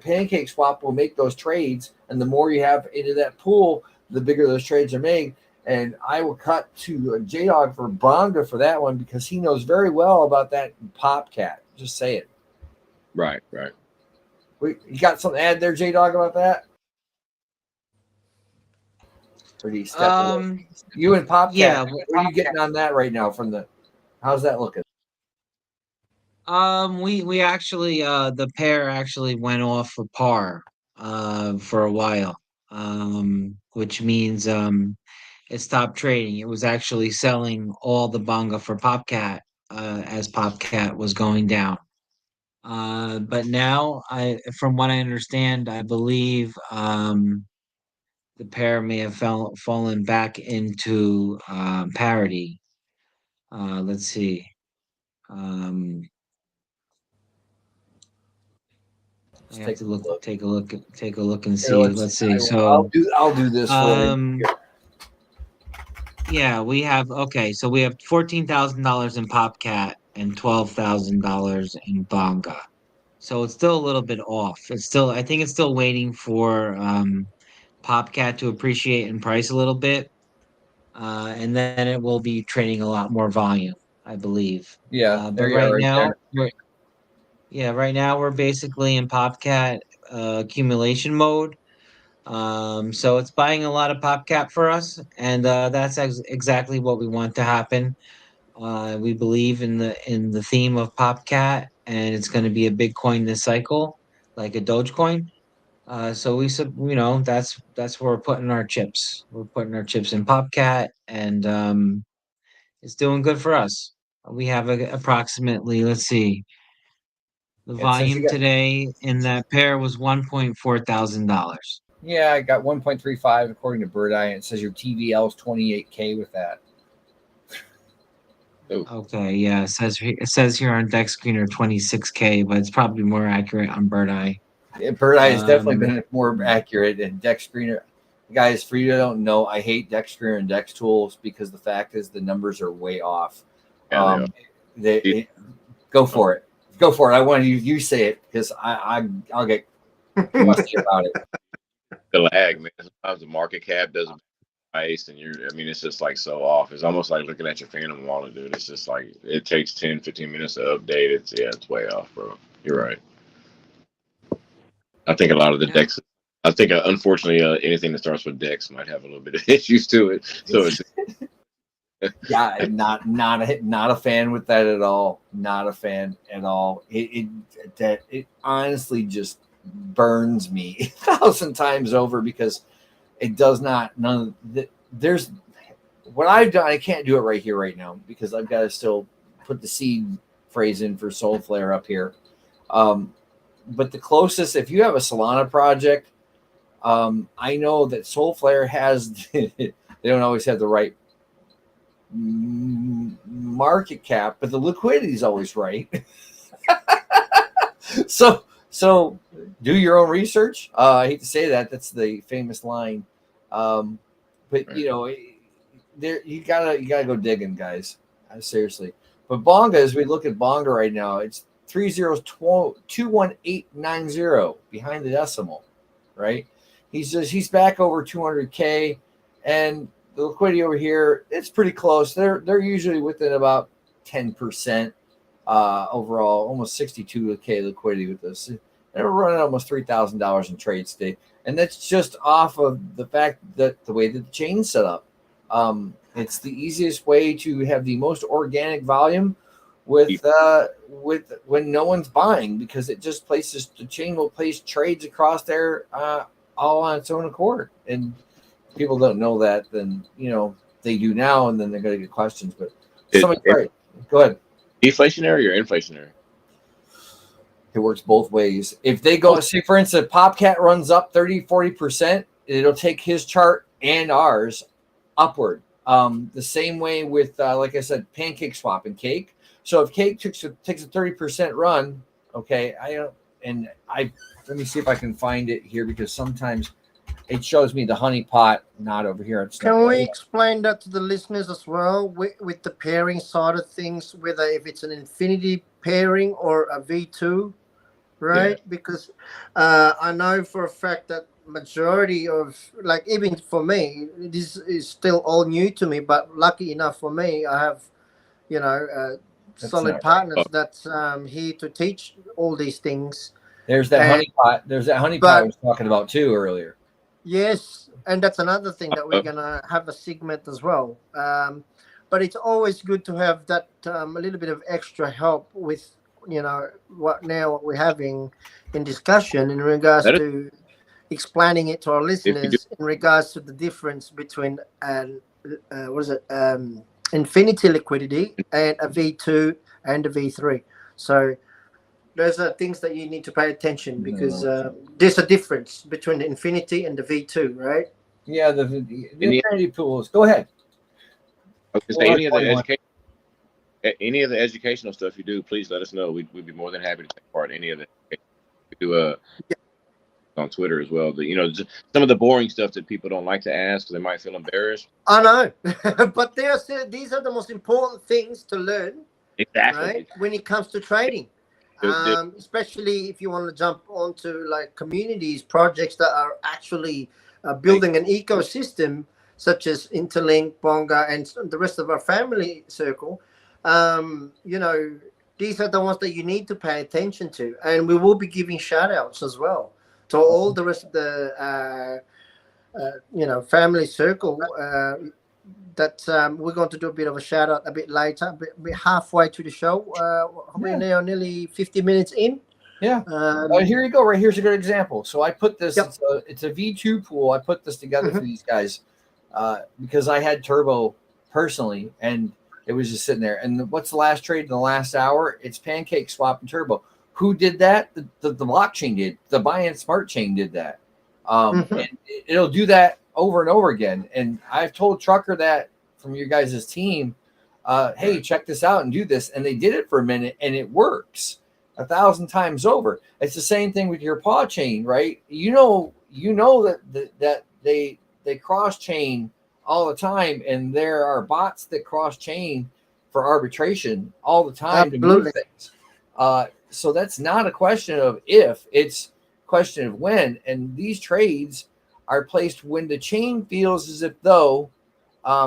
pancake swap will make those trades. And the more you have into that pool, the bigger those trades are made. And I will cut to J-Dog for Bonga for that one, because he knows very well about that PopCat. Just say it. Right. You got something to add there, J-Dog, about that? Or do you step away? You and PopCat, Yeah. what are you getting on that right now from how's that looking? We actually the pair actually went off for par for a while. Which means it stopped trading. It was actually selling all the Bonga for PopCat as PopCat was going down. But now, from what I understand, I believe the pair may have fallen back into parity. Let's see. I have to take a look and see. Let's see. So I'll do this for you. Yeah, we have so we have $14,000 in PopCat and $12,000 in Bonga. So it's still a little bit off. I think it's still waiting for PopCat to appreciate in price a little bit. And then it will be trading a lot more volume, I believe. Yeah. But right now we're basically in PopCat accumulation mode. So it's buying a lot of PopCat for us, and that's exactly what we want to happen. We believe in the theme of PopCat, and it's going to be a big coin this cycle, like a Dogecoin. So that's where we're putting our chips. We're putting our chips in PopCat, and it's doing good for us. We have approximately, let's see, the It says you volume got, today in that pair was $1.4 thousand. yeah, I got 1.35 according to Bird Eye. And it says your TVL is 28K with that. Okay, yeah, it says here on Deck Screener 26K, but it's probably more accurate on Bird Eye. Yeah, Bird Eye has definitely Um, been more accurate. And Deck Screener, guys, for you that don't know, I hate Deck Screener and Dex Tools because the fact is the numbers are way off. Yeah, Go for it. Go for it. I want you say it because I'll get musty about it. the lag, man. Sometimes the market cap doesn't price, and it's just like so off. It's almost like looking at your Phantom wallet, dude. It's just like it takes 10, 15 minutes to update. It's way off, bro. You're right. I think a lot of the yeah. decks. I think unfortunately anything that starts with Dex might have a little bit of issues to it. So it's Yeah, not a fan with that at all. Not a fan at all. It honestly just burns me 1,000 times over because it does not. There's what I've done. I can't do it right here, right now, because I've got to still put the seed phrase in for Soul Flare up here. But the closest, if you have a Solana project, I know that Soul Flare has. They don't always have the right market cap, but the liquidity is always right. so do your own research. I hate to say that. That's the famous line. But there you gotta go digging, guys. Seriously. But Bonga, as we look at Bonga right now, it's 21890 behind the decimal, right? He's back over 200K, and the liquidity over here, it's pretty close. They're usually within about 10% overall, almost 62K liquidity with this. And we're running almost $3,000 in trades today, and that's just off of the fact that the way that the chain's set up. It's the easiest way to have the most organic volume with when no one's buying, because it just places the chain will place trades across there all on its own accord. And people don't know that, then they do now, and then they're going to get questions. But go ahead. deflationary or inflationary? It works both ways. If they go, say for instance, PopCat runs up 30-40%, it'll take his chart and ours upward. The same way with, like I said, pancake swap and cake. So if cake takes a 30% run, okay, let me see if I can find it here, because sometimes it shows me the honey pot not over here. Can we explain that to the listeners as well with the pairing side of things, whether if it's an infinity pairing or a V2, right? Yeah. Because I know for a fact that majority of, like, even for me, this is still all new to me, but lucky enough for me, I have, solid partners that's here to teach all these things. There's that honey pot. There's that honey pot I was talking about too earlier. Yes, and that's another thing that we're gonna have a segment as well. But it's always good to have that a little bit of extra help with what we're having in discussion in regards to explaining it to our listeners in regards to the difference between infinity liquidity and a V2 and a V3. So those are things that you need to pay attention, because there's a difference between the infinity and the V2, right? Yeah, the infinity pools. Go ahead. Okay, any of the educational stuff you do, please let us know. We'd be more than happy to take part in any of it. We do on Twitter as well. Just some of the boring stuff that people don't like to ask because they might feel embarrassed. I know, but these are the most important things to learn. Exactly. Right? When it comes to trading. Especially if you want to jump onto like communities, projects that are actually building an ecosystem, such as Interlink, Bonga, and the rest of our family circle. These are the ones that you need to pay attention to, and we will be giving shout outs as well to all the rest of the family circle. that we're going to do a bit of a shout out a bit later, a bit halfway to the show. We're now nearly 50 minutes in. Yeah. Here you go. Right here's a good example. So I put this. Yep. It's a V2 pool. I put this together for these guys because I had Turbo personally, and it was just sitting there. And what's the last trade in the last hour? It's Pancake Swap and Turbo. Who did that? The blockchain did. The Binance Smart Chain did that. And it'll do that over and over again. And I've told Trucker that from your guys' team, hey, check this out and do this. And they did it for a minute, and it works 1,000 times over. It's the same thing with your paw chain, right? You know that they cross chain all the time, and there are bots that cross chain for arbitration all the time to move things. So that's not a question of if, it's a question of when. And these trades are placed when the chain feels as if though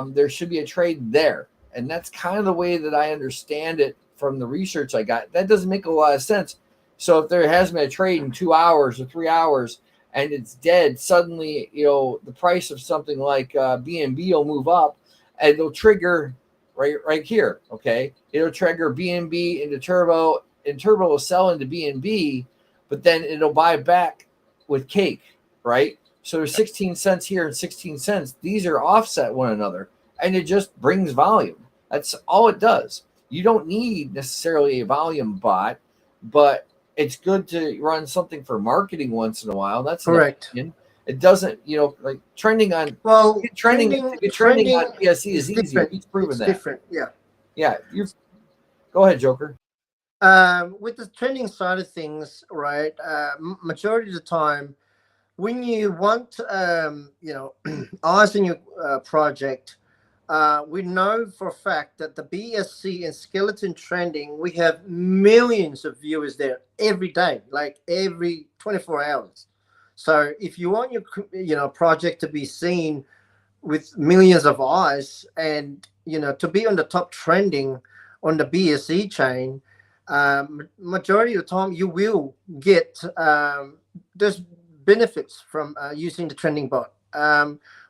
there should be a trade there. And that's kind of the way that I understand it from the research I got. That doesn't make a lot of sense. So if there has been a trade in 2 hours or 3 hours and it's dead, suddenly, the price of something like BNB will move up and it'll trigger right here. Okay. It'll trigger BNB into Turbo, and Turbo will sell into BNB, but then it'll buy back with cake, right? So there's 16 cents here and 16 cents. These are offset one another, and it just brings volume. That's all it does. You don't need necessarily a volume bot, but it's good to run something for marketing once in a while. That's correct. It doesn't, like trending on trending on BSC is easy. He's proven that. Different, yeah. Yeah, go ahead, Joker. With the trending side of things, right? Majority of the time, when you want, eyes in your project, we know for a fact that the BSC and skeleton trending, we have millions of viewers there every day, like every 24 hours. So if you want your project to be seen with millions of eyes and, to be on the top trending on the BSC chain, majority of the time you will get there's benefits from using the trending bot.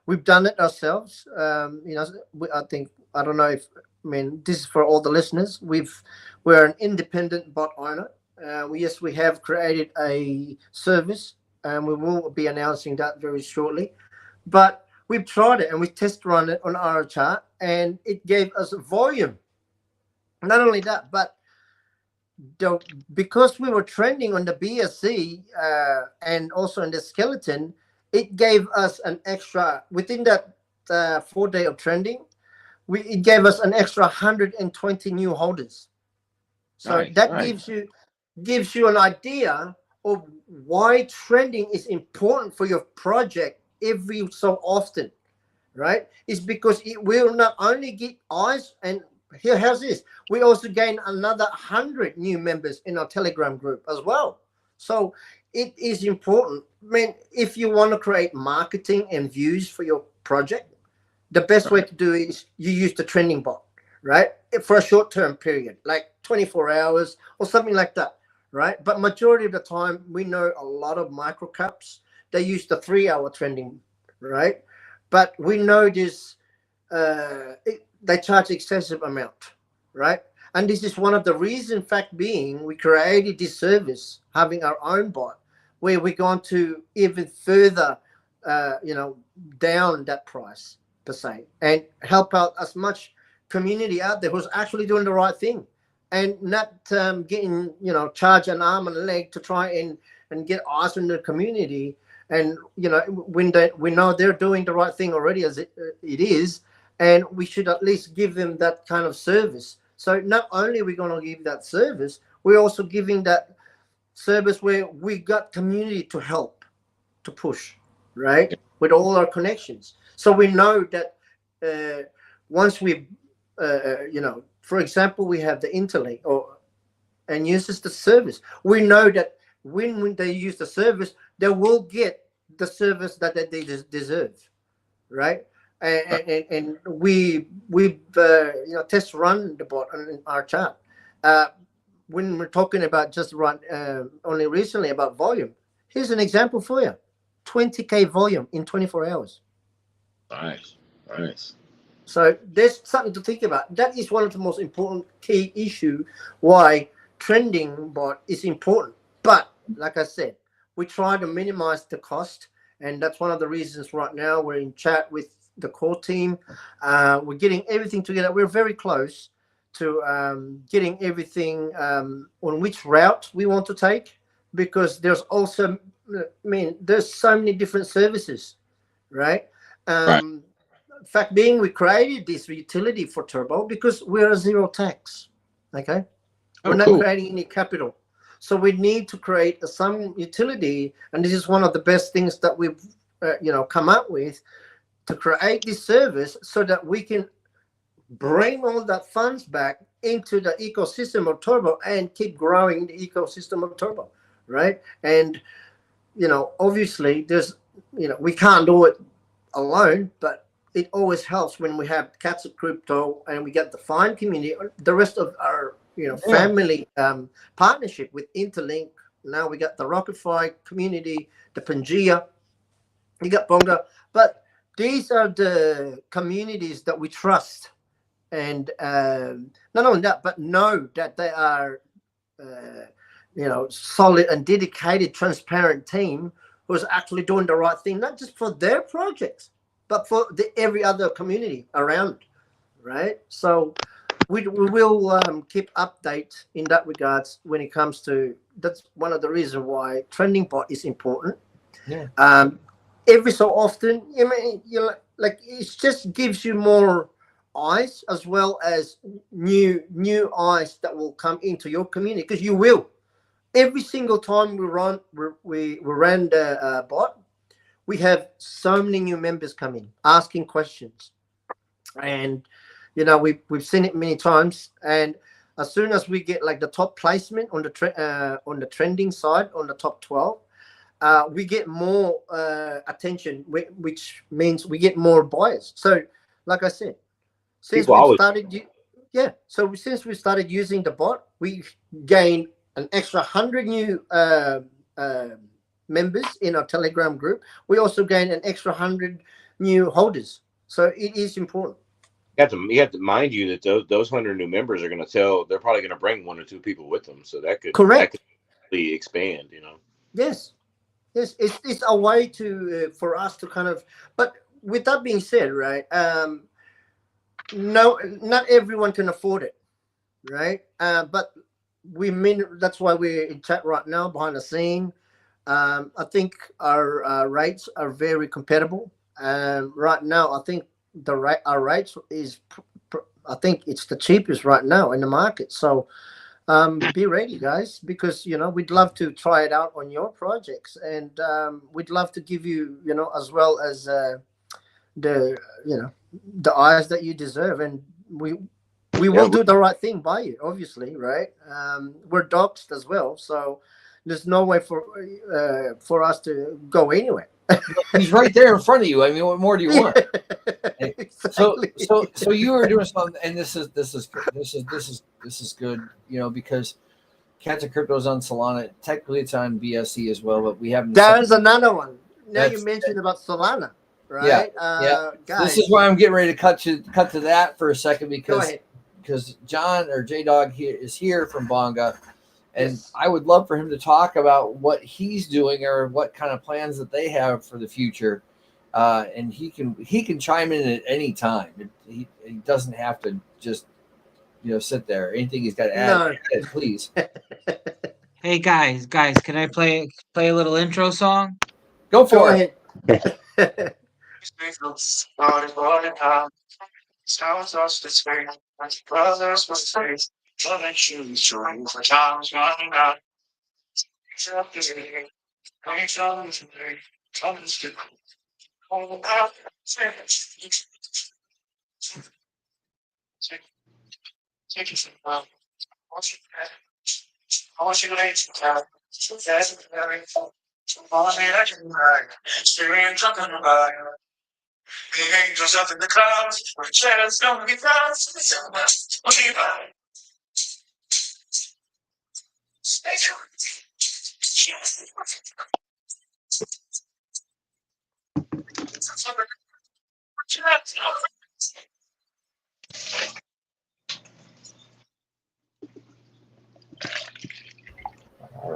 We've done it ourselves. I don't know if this is for all the listeners. We're an independent bot owner. We have created a service, and we will be announcing that very shortly. But we've tried it and we test run it on our chart, and it gave us volume. Not only that, but because we were trending on the BSC and also in the skeleton, it gave us an extra, within that 4 day of trending, it gave us an extra 120 new holders. So gives you an idea of why trending is important for your project every so often, right? It's because it will not only get eyes, and how's this? We also gain another 100 new members in our Telegram group as well. So it is important. If you want to create marketing and views for your project, the best way to do it is you use the trending bot, right? For a short-term period, like 24 hours or something like that, right? But majority of the time, we know a lot of micro caps, they use the 3-hour trending, right? But we know this, they charge excessive amount, right? And this is one of the reasons, fact being, we created this service, having our own bot, where we're going to even further, down that price per se, and help out as much community out there who's actually doing the right thing, and not getting, charge an arm and a leg to try and get eyes in the community. And when we know they're doing the right thing already as it is, and we should at least give them that kind of service. So not only are we going to give that service, we're also giving that service where we got community to help, to push, right? With all our connections. So we know that once we, for example, we have the Interlink and uses the service. We know that when they use the service, they will get the service that they deserve, right? And we've test run the bot on our chart. When we're talking about just run only recently about volume, here's an example for you: 20K volume in 24 hours. Nice. So there's something to think about. That is one of the most important key issue why trending bot is important. But like I said, we try to minimize the cost, and that's one of the reasons right now we're in chat with the core team. We're getting everything together. We're very close to getting everything on which route we want to take, because there's also, I mean, there's so many different services, right? Right. Fact being, we created this utility for Turbo because we're a zero tax. Okay, we're Oh, not cool. creating any capital, so we need to create some utility, and this is one of the best things that we've come up with, to create this service so that we can bring all that funds back into the ecosystem of Turbo and keep growing the ecosystem of Turbo, right? And obviously, there's we can't do it alone, but it always helps when we have Cats of Crypto and we get the Fine community, the rest of our family partnership with Interlink. Now we got the Rockify community, the Pangea, you got Bonga, but these are the communities that we trust, and not only that, but know that they are solid and dedicated, transparent team who's actually doing the right thing, not just for their projects, but for every other community around, right? So we will keep update in that regards when it comes to. That's one of the reasons why trending bot is important. Yeah. Every so often, like it just gives you more eyes, as well as new eyes that will come into your community, because you will. Every single time we ran the bot, we have so many new members come in asking questions, and we've seen it many times. And as soon as we get like the top placement on the trending side, on the top 12, we get more attention, which means we get more buyers. So, like I said, since People we've always. started, since we started using the bot, we gained an extra 100 new members in our Telegram group. We also gained an extra 100 new holders. So it is important. You have to mind you that those 100 new members are going to tell. They're probably going to bring 1 or 2 people with them, so that could Correct. really expand. Yes. Yes. It's a way to for us to kind of. But with that being said, right? No, not everyone can afford it, right? But that's why we're in chat right now behind the scene. I think our rates are very compatible. Right now, I think our rates is I think it's the cheapest right now in the market. So be ready, guys, because we'd love to try it out on your projects, and we'd love to give you as well as the the eyes that you deserve, and we will do the right thing by you, obviously, right? We're doxed as well, so there's no way for us to go anywhere. He's right there in front of you. I mean, what more do you want? Exactly. So you were doing something, and this is good, because Cats of Crypto's on Solana. Technically, it's on BSC as well, but we haven't. There's another one. Now you mentioned about Solana, right? Yeah. Guys, This is why I'm getting ready to cut to that for a second, go ahead. because John or J Dog is here from Bonga, and I would love for him to talk about what he's doing or what kind of plans that they have for the future. And he can chime in at any time. He doesn't have to just sit there. Anything he's got to add, please. Hey guys, can I play a little intro song? Go for it. Angels up in the clouds, where shadows don't be fast.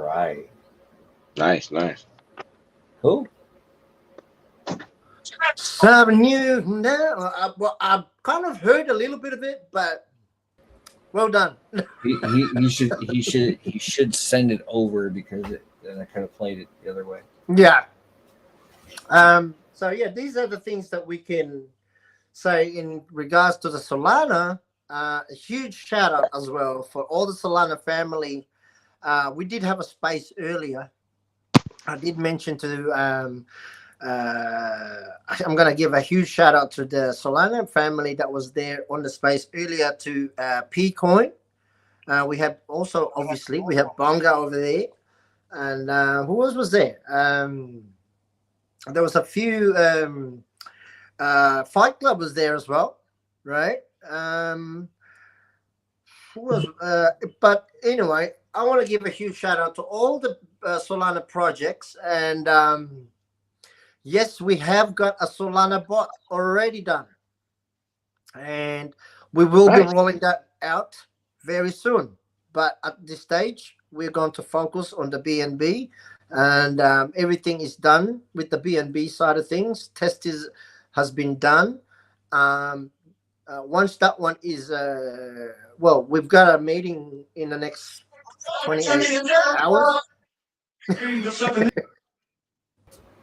right. Nice, nice. Cool. Something new. No, I've kind of heard a little bit of it, but well done. He should send it over because then I could have played it the other way. Yeah. So yeah, these are the things that we can say in regards to the Solana. A huge shout out as well for all the Solana family. We did have a space earlier. I did mention to I'm going to give a huge shout out to the Solana family that was there on the space earlier to Pcoin. We have also, obviously, we have Bonga over there. And who else was there? There was a few Fight Club was there as well, right? Who was? But anyway, I want to give a huge shout out to all the Solana projects. And yes, we have got a Solana bot already done. And we will be rolling that out very soon. But at this stage, we're going to focus on the BNB, and everything is done with the BNB side of things. Test has been done. Once that one is, well, we've got a meeting in the next 28 hours.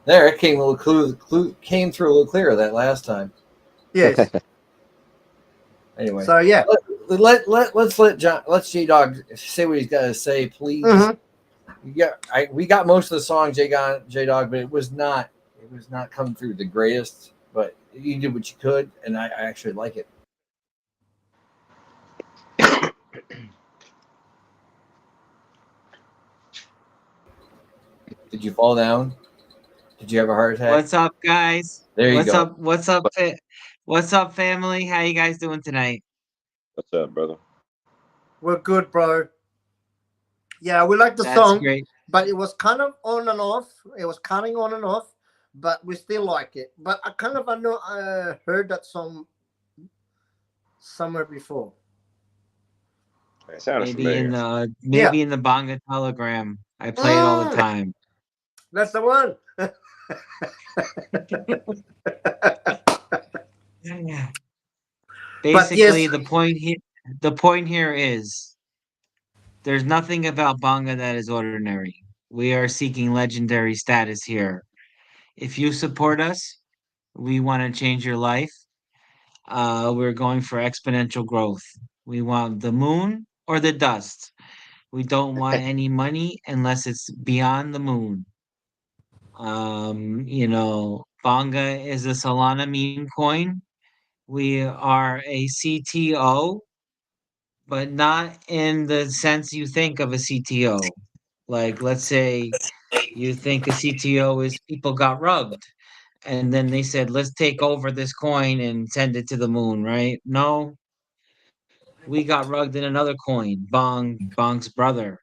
There, it came a little came through a little clearer that last time. Yes. Anyway, So yeah, let's let J-Dog say what he's got to say, please. Mm-hmm. We got most of the song, J-Dog, but it was not coming through the greatest. But you did what you could, and I actually like it. Did you fall down? Did you have a heart attack? What's up, guys? There you go. What's up? What's up, family? How you guys doing tonight? What's up, brother? We're good, bro. Yeah, we like the That's song, great. but it was kind of on and off. It was cutting on and off, but we still like it. But I heard that song somewhere before. It sounded Maybe familiar. in the Bonga Telegram. I play it all the time. That's the one. Basically, yes. the point here is there's nothing about Bonga that is ordinary. We are seeking legendary status here. If you support us, we want to change your life. We're going for exponential growth. We want the moon or the dust. We don't want any money unless it's beyond the moon. Bonga is a Solana meme coin. We are a CTO, but not in the sense you think of a CTO. Like, let's say you think a CTO is people got rugged, and then they said, let's take over this coin and send it to the moon, right? No, we got rugged in another coin, Bong's brother.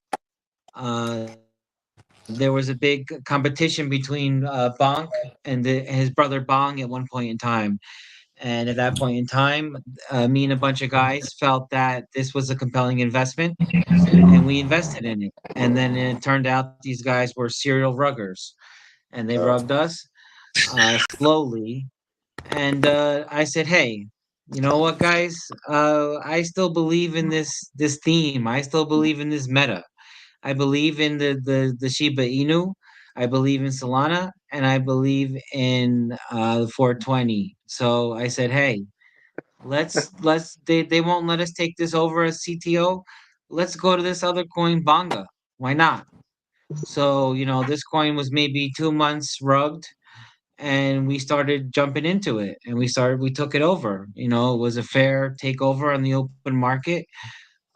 There was a big competition between Bonk and his brother Bong at one point in time. And at that point in time, me and a bunch of guys felt that this was a compelling investment, and we invested in it. And then it turned out these guys were serial ruggers, and they rugged us slowly. And I said, "Hey, you know what, guys? I still believe in this theme. I still believe in this meta. I believe in the Shiba Inu. I believe in Solana, and I believe in 420. So I said, hey, they won't let us take this over as CTO. Let's go to this other coin, Bonga. Why not? So this coin was maybe 2 months rugged, and we started jumping into it, and we took it over. It was a fair takeover on the open market.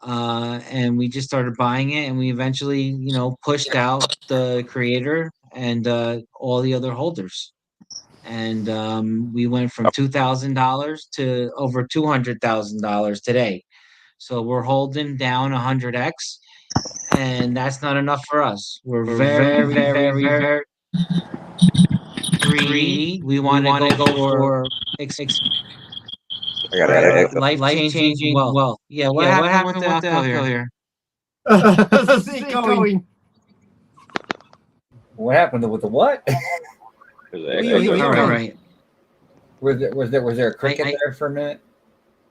And we just started buying it, and we eventually, pushed out the creator and all the other holders. And we went from $2,000 to over $200,000 today. So we're holding down 100x, and that's not enough for us. We're very greedy. We want to go for I got an echo. life-changing wealth. Yeah, what happened with the echo here? That's it going. What happened with the what? There's All an echo. All right. Was there a cricket there for a minute?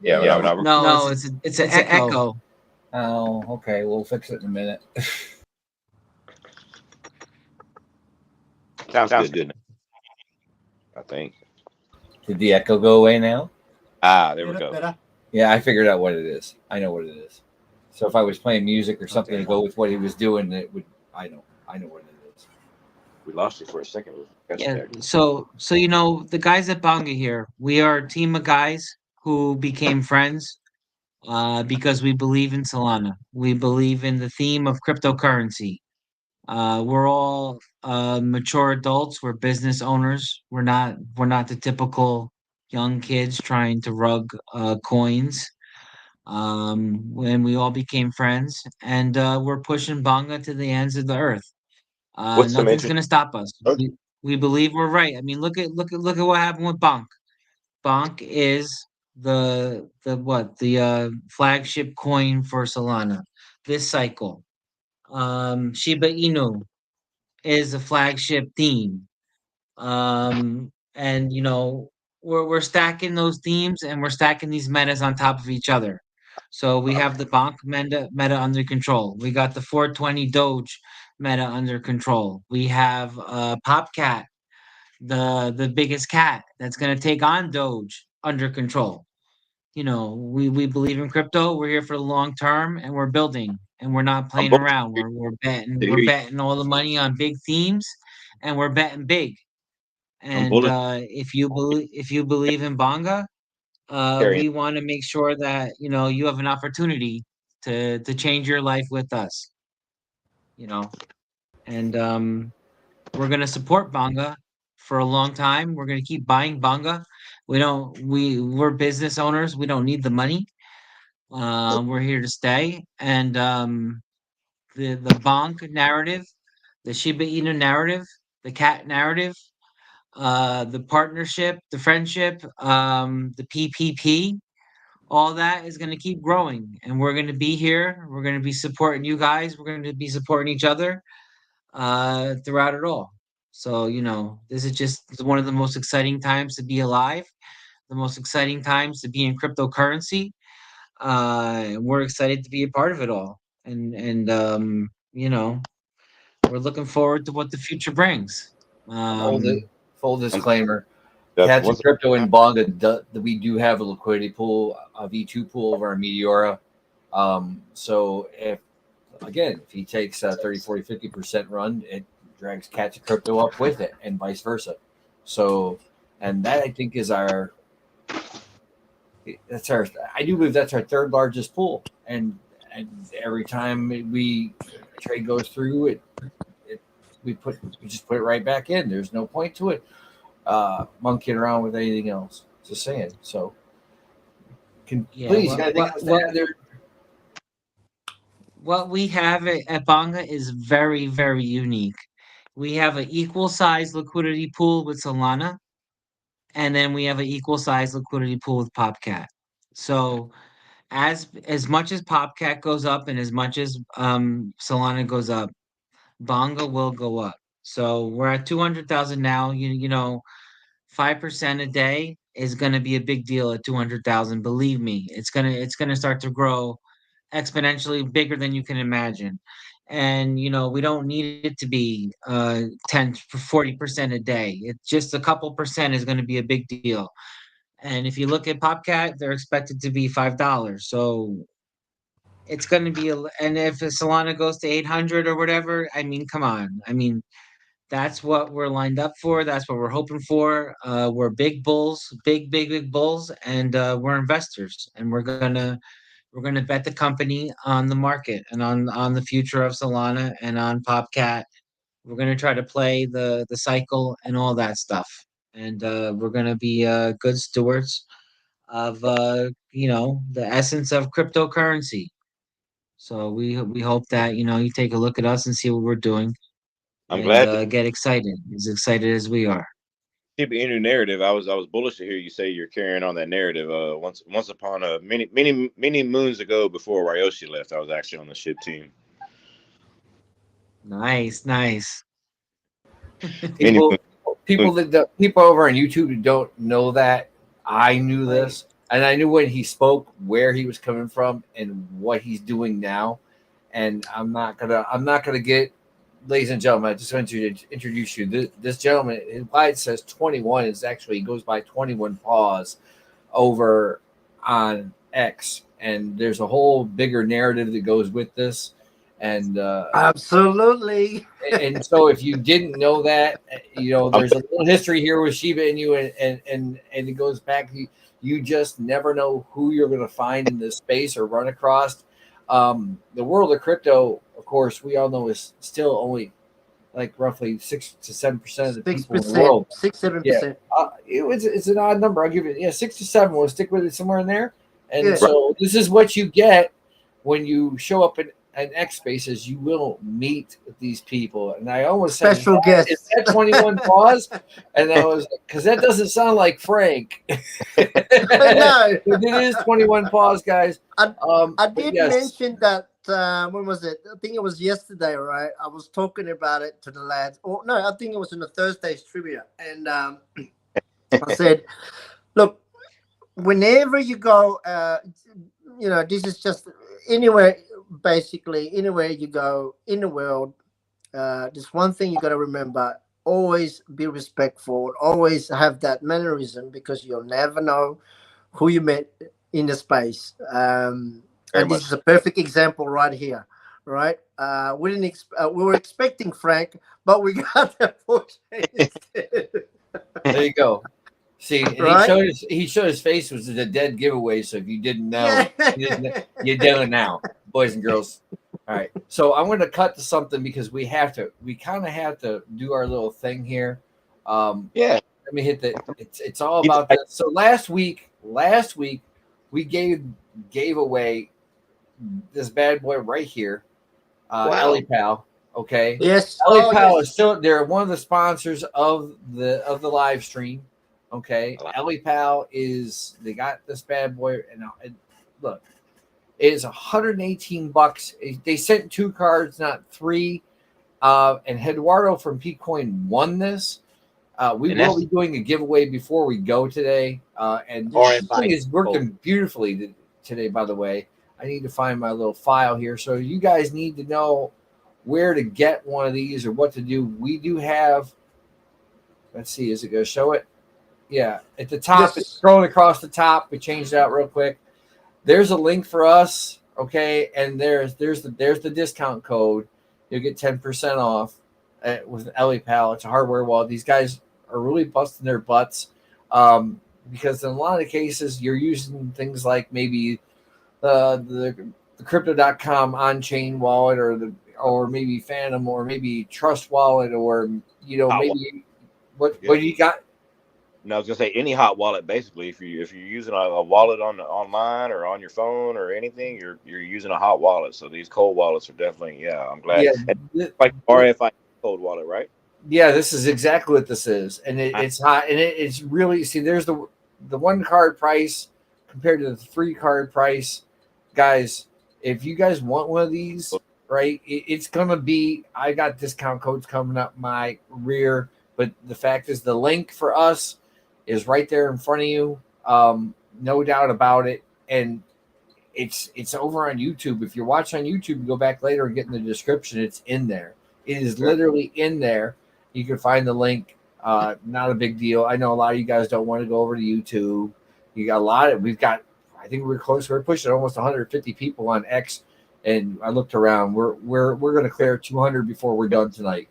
Yeah, no, No, it's an echo. Oh, okay. We'll fix it in a minute. sounds good. I think. Did the echo go away now? There we go. Better. Yeah, I figured out what it is. I know what it is. So if I was playing music or something to go with what he was doing, it would. I know what it is. We lost you for a second. Yeah. So the guys at Bonga here, we are a team of guys who became friends because we believe in Solana. We believe in the theme of cryptocurrency. We're all mature adults. We're business owners. We're not the typical young kids trying to rug coins. When we all became friends, and we're pushing Bonga to the ends of the earth. What's some Nothing's interest? gonna stop us. We believe we're right. I mean, look at what happened with Bonk. Bonk is the flagship coin for Solana this cycle. Shiba Inu is a flagship theme. And we're stacking those themes and we're stacking these metas on top of each other. So we have the Bonk meta under control. We got the 420 Doge meta under control. We have Popcat, the biggest cat that's gonna take on Doge under control. We believe in crypto. We're here for the long term, and we're building, and we're not I'm playing bullish. around. We're betting. To We're hear you betting all the money on big themes, and we're betting big. I'm And bullish. if you believe in Bonga, Carrying. we want to make sure that you have an opportunity to change your life with us. You know, and we're gonna support Bonga for a long time. We're gonna keep buying Bonga. We're business owners. We don't need the money. We're here to stay, and the Bonk narrative, the Shiba Inu narrative, the cat narrative, the partnership, the friendship, the PPP, all that is going to keep growing, and we're going to be here. We're going to be supporting you guys. We're going to be supporting each other throughout it all. So this is just one of the most exciting times to be alive, the most exciting times to be in cryptocurrency. We're excited to be a part of it all, and we're looking forward to what the future brings. Um, Full disclaimer. That's Cats one and Crypto and Bonga, we do have a liquidity pool, a V2 pool of our Meteora. So if he takes a 30, 40, 50% run, it drags Cats and Crypto up with it and vice versa. So, and that I think is I do believe that's our third largest pool. And every time trade goes through it, we just put it right back in. There's no point to it. Monkeying around with anything else. Just saying. So, yeah, please, what we have at Bonga is very, very unique. We have an equal size liquidity pool with Solana, and then we have an equal size liquidity pool with Popcat. So as much as Popcat goes up and as much as Solana goes up, Bonga will go up. So we're at 200,000 now. 5% a day is going to be a big deal at 200,000. Believe me, it's gonna start to grow exponentially bigger than you can imagine. And we don't need it to be 10 40% a day. It's just a couple percent is going to be a big deal. And if you look at Popcat, they're expected to be $5. So it's going to be and if Solana goes to 800 or whatever, I mean, come on. I mean, that's what we're lined up for. That's what we're hoping for. We're big bulls, big bulls, and we're investors, and we're gonna bet the company on the market and on the future of Solana and on Popcat. We're gonna try to play the cycle and all that stuff, and we're gonna be good stewards of the essence of cryptocurrency. So we hope that you take a look at us and see what we're doing I'm and glad to get excited, as excited as we are. keep in your narrative. I was bullish to hear you say you're carrying on that narrative. Once upon a many moons ago, before Ryoshi left, I was actually on the ship team. Nice, nice. People people over on YouTube who don't know that, I knew this, and I knew when he spoke where he was coming from and what he's doing now. And I'm not gonna get, ladies and gentlemen, I just want to introduce you. This gentleman, why it says 21 is actually, he goes by 21 Paws over on X, and there's a whole bigger narrative that goes with this. And Absolutely. and so if you didn't know that, there's a little history here with Shiba Inu, and it goes back. You just never know who you're going to find in this space or run across. The world of crypto, of course, we all know is still only like roughly 6 to 7% of the people in the world. 6-7%. It's an odd number. I'll give it 6 to 7. We'll stick with it somewhere in there. And so this is what you get when you show up in X spaces. You will meet these people. And I almost said, special guest. Is that 21 Paws? And I was, because that doesn't sound like Frank. No, it is 21 Paws, guys. I did mention that. When was it? I think it was yesterday, right? I was talking about it to the lads. Or no, I think it was in the Thursday's trivia, and I said, "Look, whenever you go, this is just anywhere. Basically, anywhere you go in the world, there's one thing you got to remember: always be respectful. Always have that mannerism, because you'll never know who you met in the space." And this is a perfect example right here, right? We were expecting Frank, but we got that portrait instead. There you go. See, and Right? he showed his face was a dead giveaway. So if you didn't know, you know now, boys and girls. All right. So I'm going to cut to something because we kind of have to do our little thing here. Let me hit the. It's all about that. So last week we gave away this bad boy right here, Ellie Pal. Okay. Yes. Ellie Pal is still, they're one of the sponsors of the live stream. Okay. Ellie Pal they got this bad boy, and look, it is $118. They sent 2 cards, not 3. And Eduardo from Pcoin won this. We will be doing a giveaway before we go today. And this thing is working beautifully today, by the way. I need to find my little file here. So you guys need to know where to get one of these or what to do. We do have, let's see, is it going to show it? Yeah, at the top, it's scrolling across the top. We changed it out real quick. There's a link for us, okay? And there's the discount code. You'll get 10% off with Ellie Pal. It's a hardware wallet. These guys are really busting their butts because in a lot of cases, you're using things like maybe the crypto.com on-chain wallet or maybe Phantom or maybe Trust Wallet or maybe what do you got? No, I was gonna say any hot wallet. Basically, if you're using a wallet online or on your phone or anything, you're using a hot wallet. So these cold wallets are definitely I'm glad. Yeah, like RFID cold wallet, right? Yeah, this is exactly what this is, and it's hot, and it's really, see. There's the 1 card price compared to the 3 card price. Guys, if you guys want one of these, right, it's going to be, I got discount codes coming up my rear, but the fact is the link for us is right there in front of you. No doubt about it. And it's over on YouTube. If you're watching on YouTube, you go back later and get in the description. It's in there. It is literally in there. You can find the link. Not a big deal. I know a lot of you guys don't want to go over to YouTube. You got we've got, I think we're close. We're pushing almost 150 people on X, and I looked around. We're going to clear 200 before we're done tonight.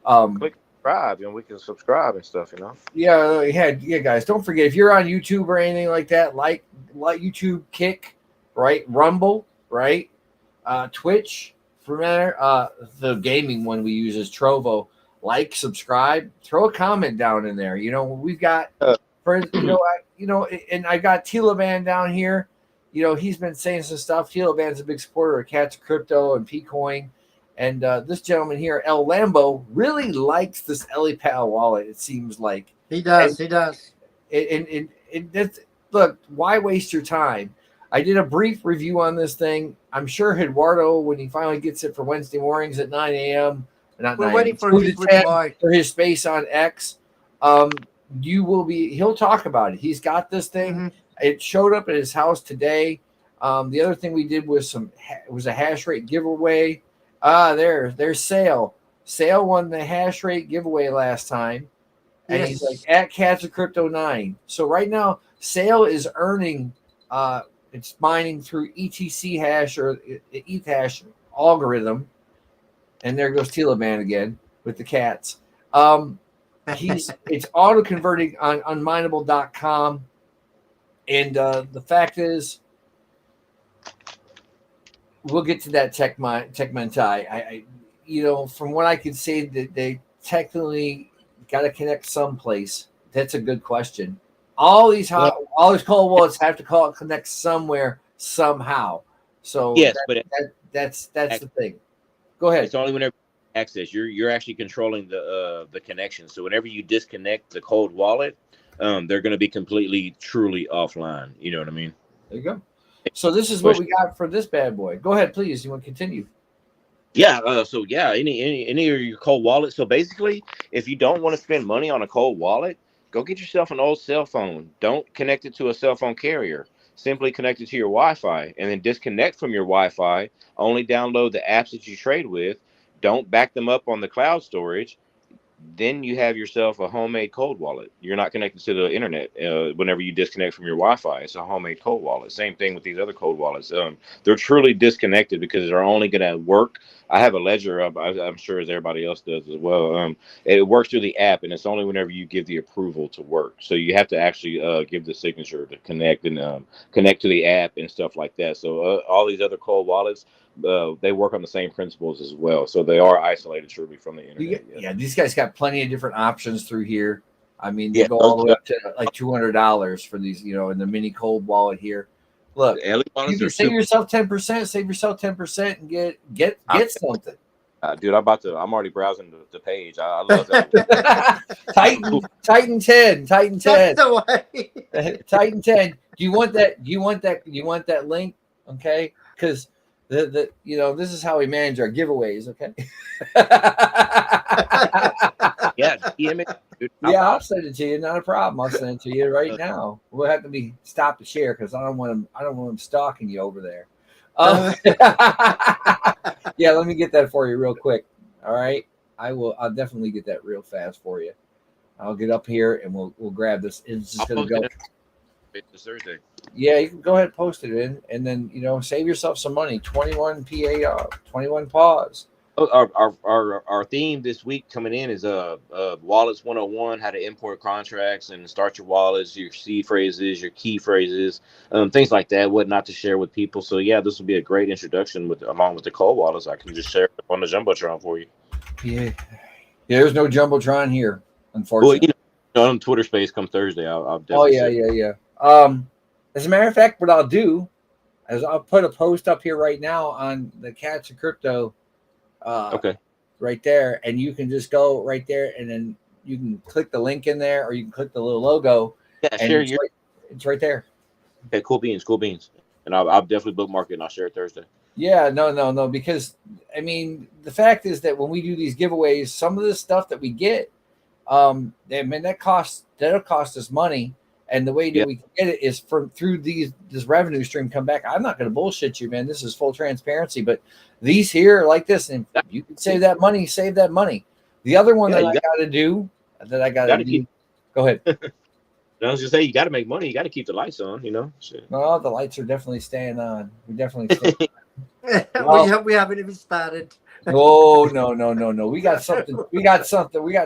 Click subscribe, and we can subscribe and stuff. Yeah, guys. Don't forget, if you're on YouTube or anything like that, like YouTube, Kick, right, Rumble, right, Twitch. For matter, the gaming one we use is Trovo. Like, subscribe, throw a comment down in there. We've got and I got Taliban down here. He's been saying some stuff. Taliban's a big supporter of Cats Crypto and Pcoin. And this gentleman here, El Lambo, really likes this Ellie Pal wallet, it seems like. He does. He does. Look, why waste your time? I did a brief review on this thing. I'm sure Eduardo, when he finally gets it for Wednesday mornings at 9 a.m., not We're Niam, waiting for Smooth his to 10 reply. for his space on X. You will be. He'll talk about it. He's got this thing. Mm-hmm. It showed up at his house today. The other thing we did was a hash rate giveaway. There's Sale. Sale won the hash rate giveaway last time, and he's like at Cats of Crypto 9. So right now, Sale is earning. It's mining through ETC hash or ETH hash algorithm, and there goes Teleman again with the cats. It's auto converting on unmineable.com, and the fact is, we'll get to that tech mentai. From what I can say, that they technically got to connect someplace. That's a good question. All these cold wallets have to connect somewhere somehow. So Yes, but that's the thing. Go ahead. it's only whenever you access. You're actually controlling the connection. So whenever you disconnect the cold wallet, they're going to be completely, truly offline. You know what I mean? There you go. So this is what we got for this bad boy. Go ahead, please. You want to continue? Yeah. Any of your cold wallets. So basically, if you don't want to spend money on a cold wallet, go get yourself an old cell phone. Don't connect it to a cell phone carrier. Simply connect it to your Wi-Fi, and then disconnect from your Wi-Fi. Only download the apps that you trade with. Don't back them up on the cloud storage. Then you have yourself a homemade cold wallet. You're not connected to the internet. Whenever you disconnect from your Wi-Fi, it's a homemade cold wallet. Same thing with these other cold wallets. They're truly disconnected because they're only going to work. I have a ledger up. I'm sure as everybody else does as well. It works through the app, and it's only whenever you give the approval to work. So you have to actually give the signature to connect and connect to the app and stuff like that. So all these other cold wallets, they work on the same principles as well. So they are isolated truly from the internet. Yeah, these guys got plenty of different options through here. I mean, they Yeah, go all the way up to like $200 for these, in the mini cold wallet here. Look, LE you wallets can are save yourself 10%, save yourself 10% and get something. Dude, I'm already browsing the page. I love that. Titan 10. That's the way. Titan 10. Do you want that link? Okay. Because this is how we manage our giveaways, okay? Yeah, DM it, dude. Yeah, I'll send it to you. Not a problem. I'll send it to you right now. We'll have to be stopped to share because I don't want them stalking you over there. Yeah, let me get that for you real quick. All right, I'll definitely get that real fast for you. I'll get up here and we'll grab this. It's just gonna go. It's Thursday. Yeah, you can go ahead and post it in, and then save yourself some money. 21 PAR, 21 pause. Our theme this week coming in is wallets 101, how to import contracts and start your wallets, your seed phrases, your key phrases, things like that, what not to share with people. So yeah, this will be a great introduction along with the cold wallets. I can just share it on the Jumbotron for you. Yeah, there's no Jumbotron here, unfortunately. Well, on Twitter Space come Thursday, I'll definitely. Yeah. As a matter of fact, what I'll do is I'll put a post up here right now on the Cats of Crypto. Okay. Right there, and you can just go right there, and then you can click the link in there, or you can click the little logo. Yeah, share it's right there. Okay, cool beans, and I'll definitely bookmark it and I'll share it Thursday. Yeah, no, because I mean the fact is that when we do these giveaways, some of the stuff that we get, that'll cost us money. And the way that we can get it is through this revenue stream come back. I'm not going to bullshit you, man. This is full transparency. But these here are like this, and you can save that money. The other one I got to do. Go ahead. I was just saying, you got to make money. You got to keep the lights on, Shit. No, the lights are definitely staying on. We definitely stay We haven't even started. Oh, no. We got something. We're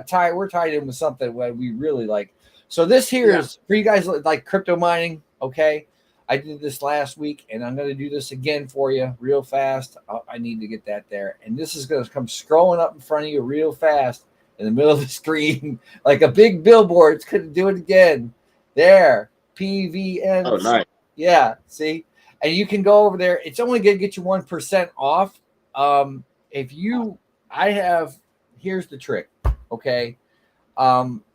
tied in with something that we really like. So this here is for you guys like crypto mining, okay? I did this last week, and I'm going to do this again for you real fast. I need to get that there. And this is going to come scrolling up in front of you real fast in the middle of the screen like a big billboard. It's going to do it again. There, PVN. Oh, nice. Yeah, see? And you can go over there. It's only going to get you 1% off. Here's the trick, okay?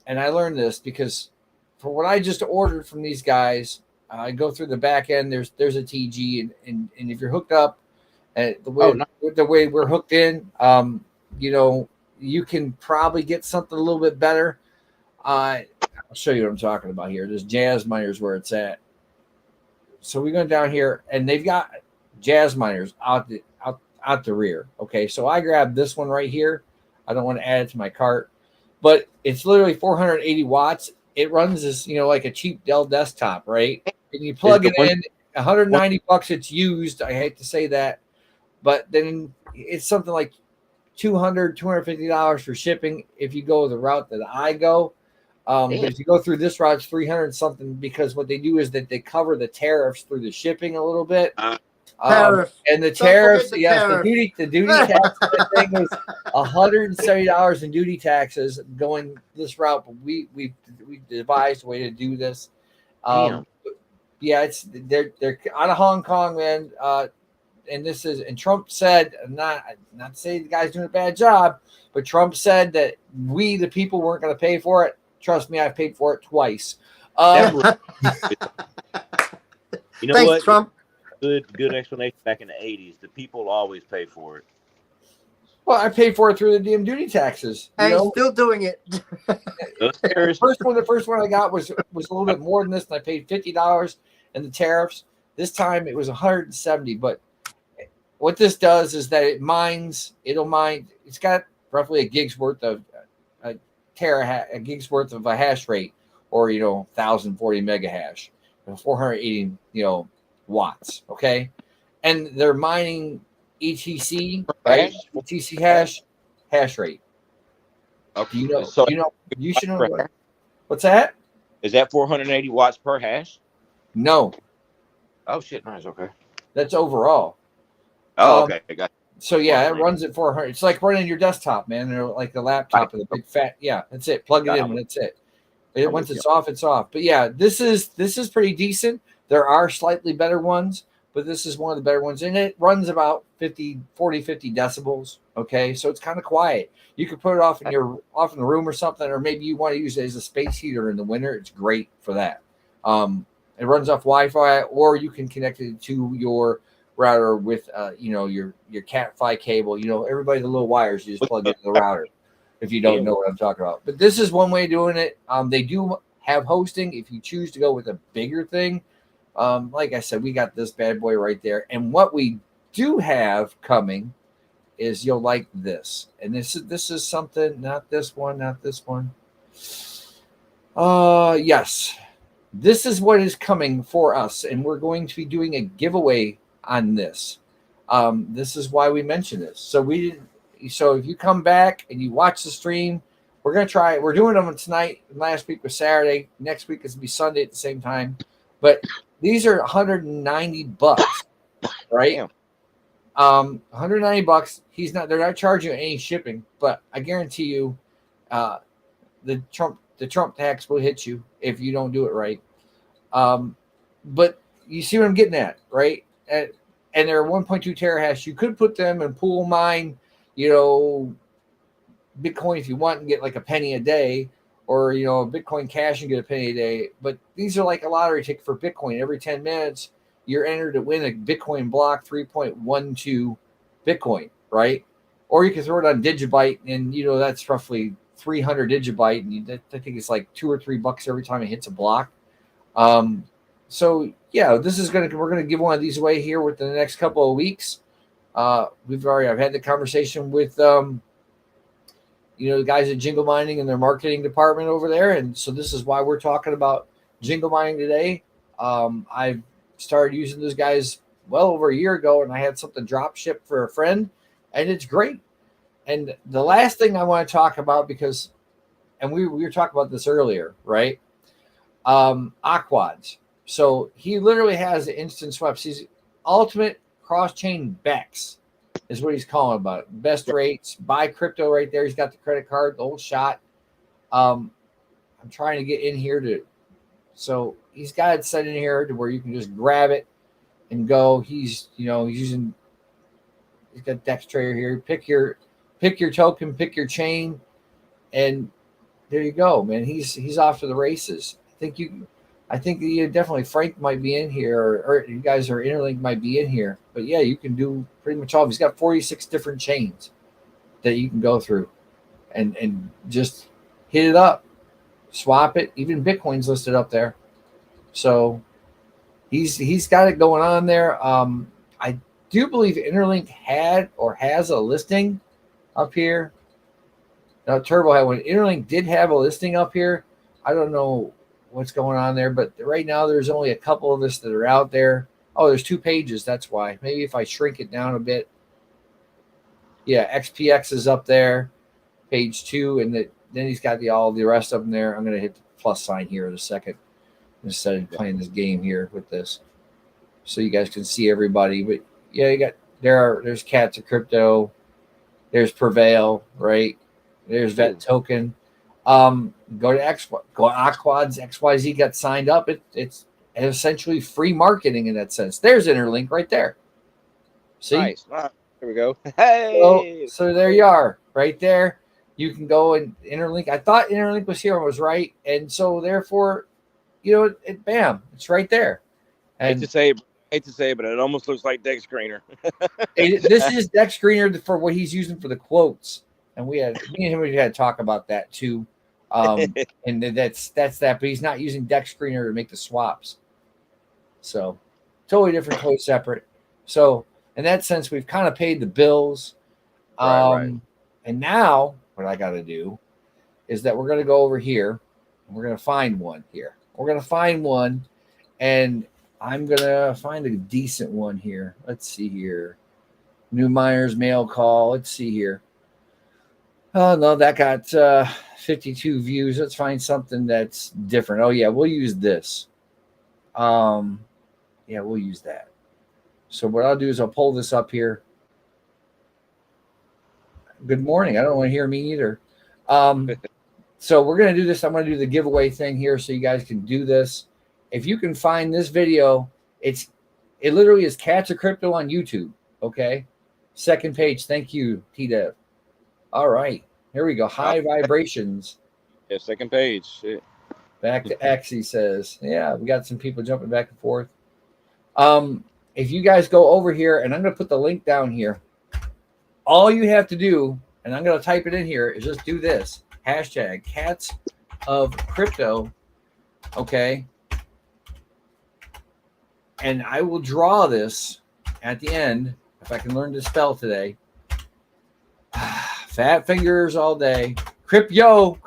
And I learned this because for what I just ordered from these guys, I go through the back end. There's a TG, and if you're hooked up, the way we're hooked in, you can probably get something a little bit better. I'll show you what I'm talking about here. This Jazz Miners where it's at. So we go down here, and they've got Jazz Miners out the rear. Okay, so I grabbed this one right here. I don't want to add it to my cart, but it's literally 480 watts. It runs as like a cheap Dell desktop, right? And you plug it in, 190 bucks. It's used. I hate to say that, but then it's something like $250 for shipping if you go the route that I go. But if you go through this route, it's 300 something, because what they do is that they cover the tariffs through the shipping a little bit. And the tariffs, the duty tax thing was $170 in duty taxes going this route. But we devised a way to do this. It's they're out of Hong Kong, man. And Trump said, not to say the guy's doing a bad job, but Trump said that we, the people, weren't going to pay for it. Trust me, I've paid for it twice. You know Thanks, what? Trump. Good explanation. Back in the 80s, the people always pay for it. Well, I paid for it through the damn duty taxes. And he's still doing it. The first one I got was a little bit more than this, and I paid $50 in the tariffs. This time it was $170. But what this does is that it'll mine. It's got roughly a gig's worth of a gig's worth of a hash rate, or 1040 mega hash, 480 watts. Okay, and they're mining ETC, right? ETC hash rate. Okay. You should know what's that? Is that 480 watts per hash? No. Oh shit! Nice. Okay. That's overall. Oh, okay. I got it. So yeah, it runs at 400. It's like running your desktop, man. They're like the laptop with a big fat. Yeah, that's it. Plug it in, and that's it. Once it's off, it's off. But yeah, this is pretty decent. There are slightly better ones, but this is one of the better ones, and it runs about 50 decibels. Okay, so it's kind of quiet. You could put it off in the room or something, or maybe you want to use it as a space heater in the winter. It's great for that. It runs off Wi-Fi, or you can connect it to your router with your Cat5 cable. Everybody, the little wires, you just plug into the router if you don't know what I'm talking about. But this is one way of doing it. They do have hosting if you choose to go with a bigger thing. Like I said, we got this bad boy right there. And what we do have coming is you'll like this. And this is something, not this one. Yes. This is what is coming for us, and we're going to be doing a giveaway on this. This is why we mentioned this. So if you come back and you watch the stream, we're going to try it. We're doing them tonight. Last week was Saturday. Next week is going to be Sunday at the same time. But these are $190, right? 190 bucks. They're not charging you any shipping, but I guarantee you, the Trump tax will hit you if you don't do it right. But you see what I'm getting at, right? And they're 1.2 terahash. You could put them in pool mine, Bitcoin if you want and get like a penny a day, or Bitcoin Cash and get a penny a day. But these are like a lottery ticket for Bitcoin. Every 10 minutes, you're entered to win a Bitcoin block, 3.12 Bitcoin, right? Or you can throw it on Digibyte, and that's roughly 300 Digibyte, and I think it's like $2 or $3 every time it hits a block. So yeah, we're gonna give one of these away here within the next couple of weeks. I've had the conversation with the guys at Jingle Mining and their marketing department over there, and so this is why we're talking about Jingle Mining today. I've started using those guys well over a year ago, and I had something drop ship for a friend, and it's great. And the last thing I want to talk about, we were talking about this earlier, right? Aquads. So he literally has the instant swaps. He's ultimate cross-chain BEX is what he's calling about it. Best rates, buy crypto right there. He's got the credit card, the old shot. I'm trying to get in here so he's got it set in here to where you can just grab it and go. He's got Dex Trader here. Pick your token, pick your chain, and there you go, man. He's off to the races. I think definitely Frank might be in here, or you guys are Interlink might be in here. But yeah, you can do pretty much all. He's got 46 different chains that you can go through. and just hit it up, swap it. Even Bitcoin's listed up there, so he's got it going on there. I do believe Interlink had or has a listing up here. Now Turbo had one. Interlink did have a listing up here. I don't know what's going on there, but right now there's only a couple of us that are out there. Oh, there's 2 pages. That's why. Maybe if I shrink it down a bit. Yeah, XPX is up there, page 2, and then he's got all the rest of them there. I'm going to hit the plus sign here in a second instead of playing this game here with this, so you guys can see everybody. But yeah, you got there's Cats of Crypto, there's Prevail, right? There's Vet Token. Go to Aquads. XYZ got signed up. It's essentially free marketing in that sense. There's Interlink right there. See? Nice. Here we go. Hey. So there you are, right there. You can go and Interlink. I thought Interlink was here and was right, and so therefore, bam, it's right there. And hate to say, but it almost looks like Dex Screener. this is Dex Screener for what he's using for the quotes, and me and him had to talk about that too. And that's that, but he's not using Dex Screener to make the swaps. So totally different, totally separate. So in that sense, we've kind of paid the bills. Right. And now what I got to do is that we're going to go over here and we're going to find one here. We're going to find one, and I'm going to find a decent one here. Let's see here. New Myers mail call. Let's see here. Oh, no, that got 52 views. Let's find something that's different. Oh, yeah, we'll use this. Yeah, we'll use that. So what I'll do is I'll pull this up here. Good morning. I don't want to hear me either. So we're going to do this. I'm going to do the giveaway thing here so you guys can do this. If you can find this video, it literally is Cats of Crypto on YouTube. Okay. Second page. Thank you, T-Dev. All right. Here we go. High vibrations. Yeah, second page. Shit. Back to X, he says. Yeah, we got some people jumping back and forth. If you guys go over here, and I'm going to put the link down here. All you have to do, and I'm going to type it in here, is just do this. Hashtag Cats of Crypto. Okay. And I will draw this at the end, if I can learn to spell today. Fat fingers all day. Crypto.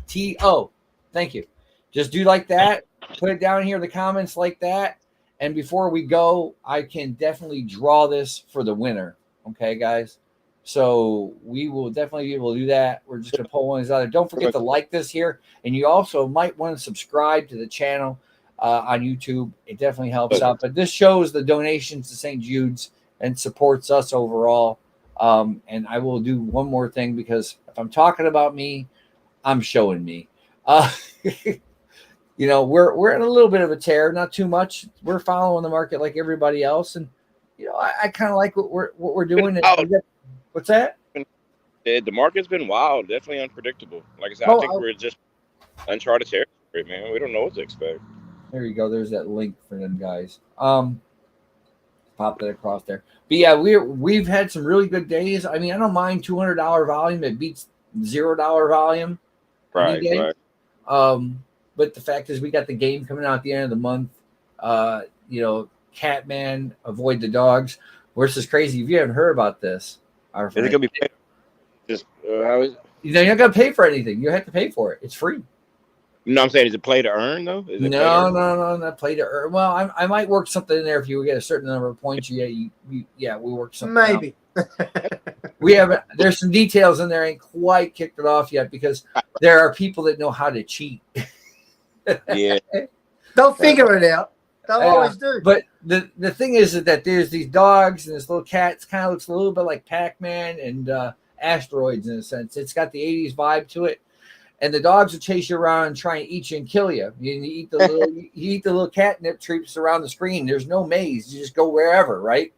T-O. Thank you. Just do like that. Put it down here in the comments like that. And before we go, I can definitely draw this for the winner. Okay, guys? So we will definitely be able to do that. We're just going to pull one of these out there. Don't forget to like this here. And you also might want to subscribe to the channel on YouTube. It definitely helps out. But this shows the donations to St. Jude's and supports us overall. And I will do one more thing, because if I'm talking about me, I'm showing me. We're in a little bit of a tear, not too much. We're following the market like everybody else, and I kind of like what we're doing. What's that? The market's been wild, definitely unpredictable. Like I said, I think we're just uncharted territory, man. We don't know what to expect. There you go. There's that link for them guys. Pop that across there. But yeah, we've had some really good days. I mean, I don't mind $200 volume. It beats $0 volume. Right. But the fact is, we got the game coming out at the end of the month. Catman, Avoid the Dogs. This is crazy. If you haven't heard about this, is it gonna be just how is it? You're not gonna pay for anything. You have to pay for it. It's free. You know what I'm saying? Is it play to earn though? No, not play to earn. Well, I might work something in there if you get a certain number of points. We work something. Maybe. We haven't. There's some details in there. Ain't quite kicked it off yet, because there are people that know how to cheat. Yeah. They'll figure it out. They'll always do. But the thing is that there's these dogs and this little cat. It kind of looks a little bit like Pac-Man and Asteroids in a sense. It's got the 80s vibe to it. And the dogs will chase you around and try and eat you and kill you. You eat the little catnip treats around the screen. There's no maze. You just go wherever, right?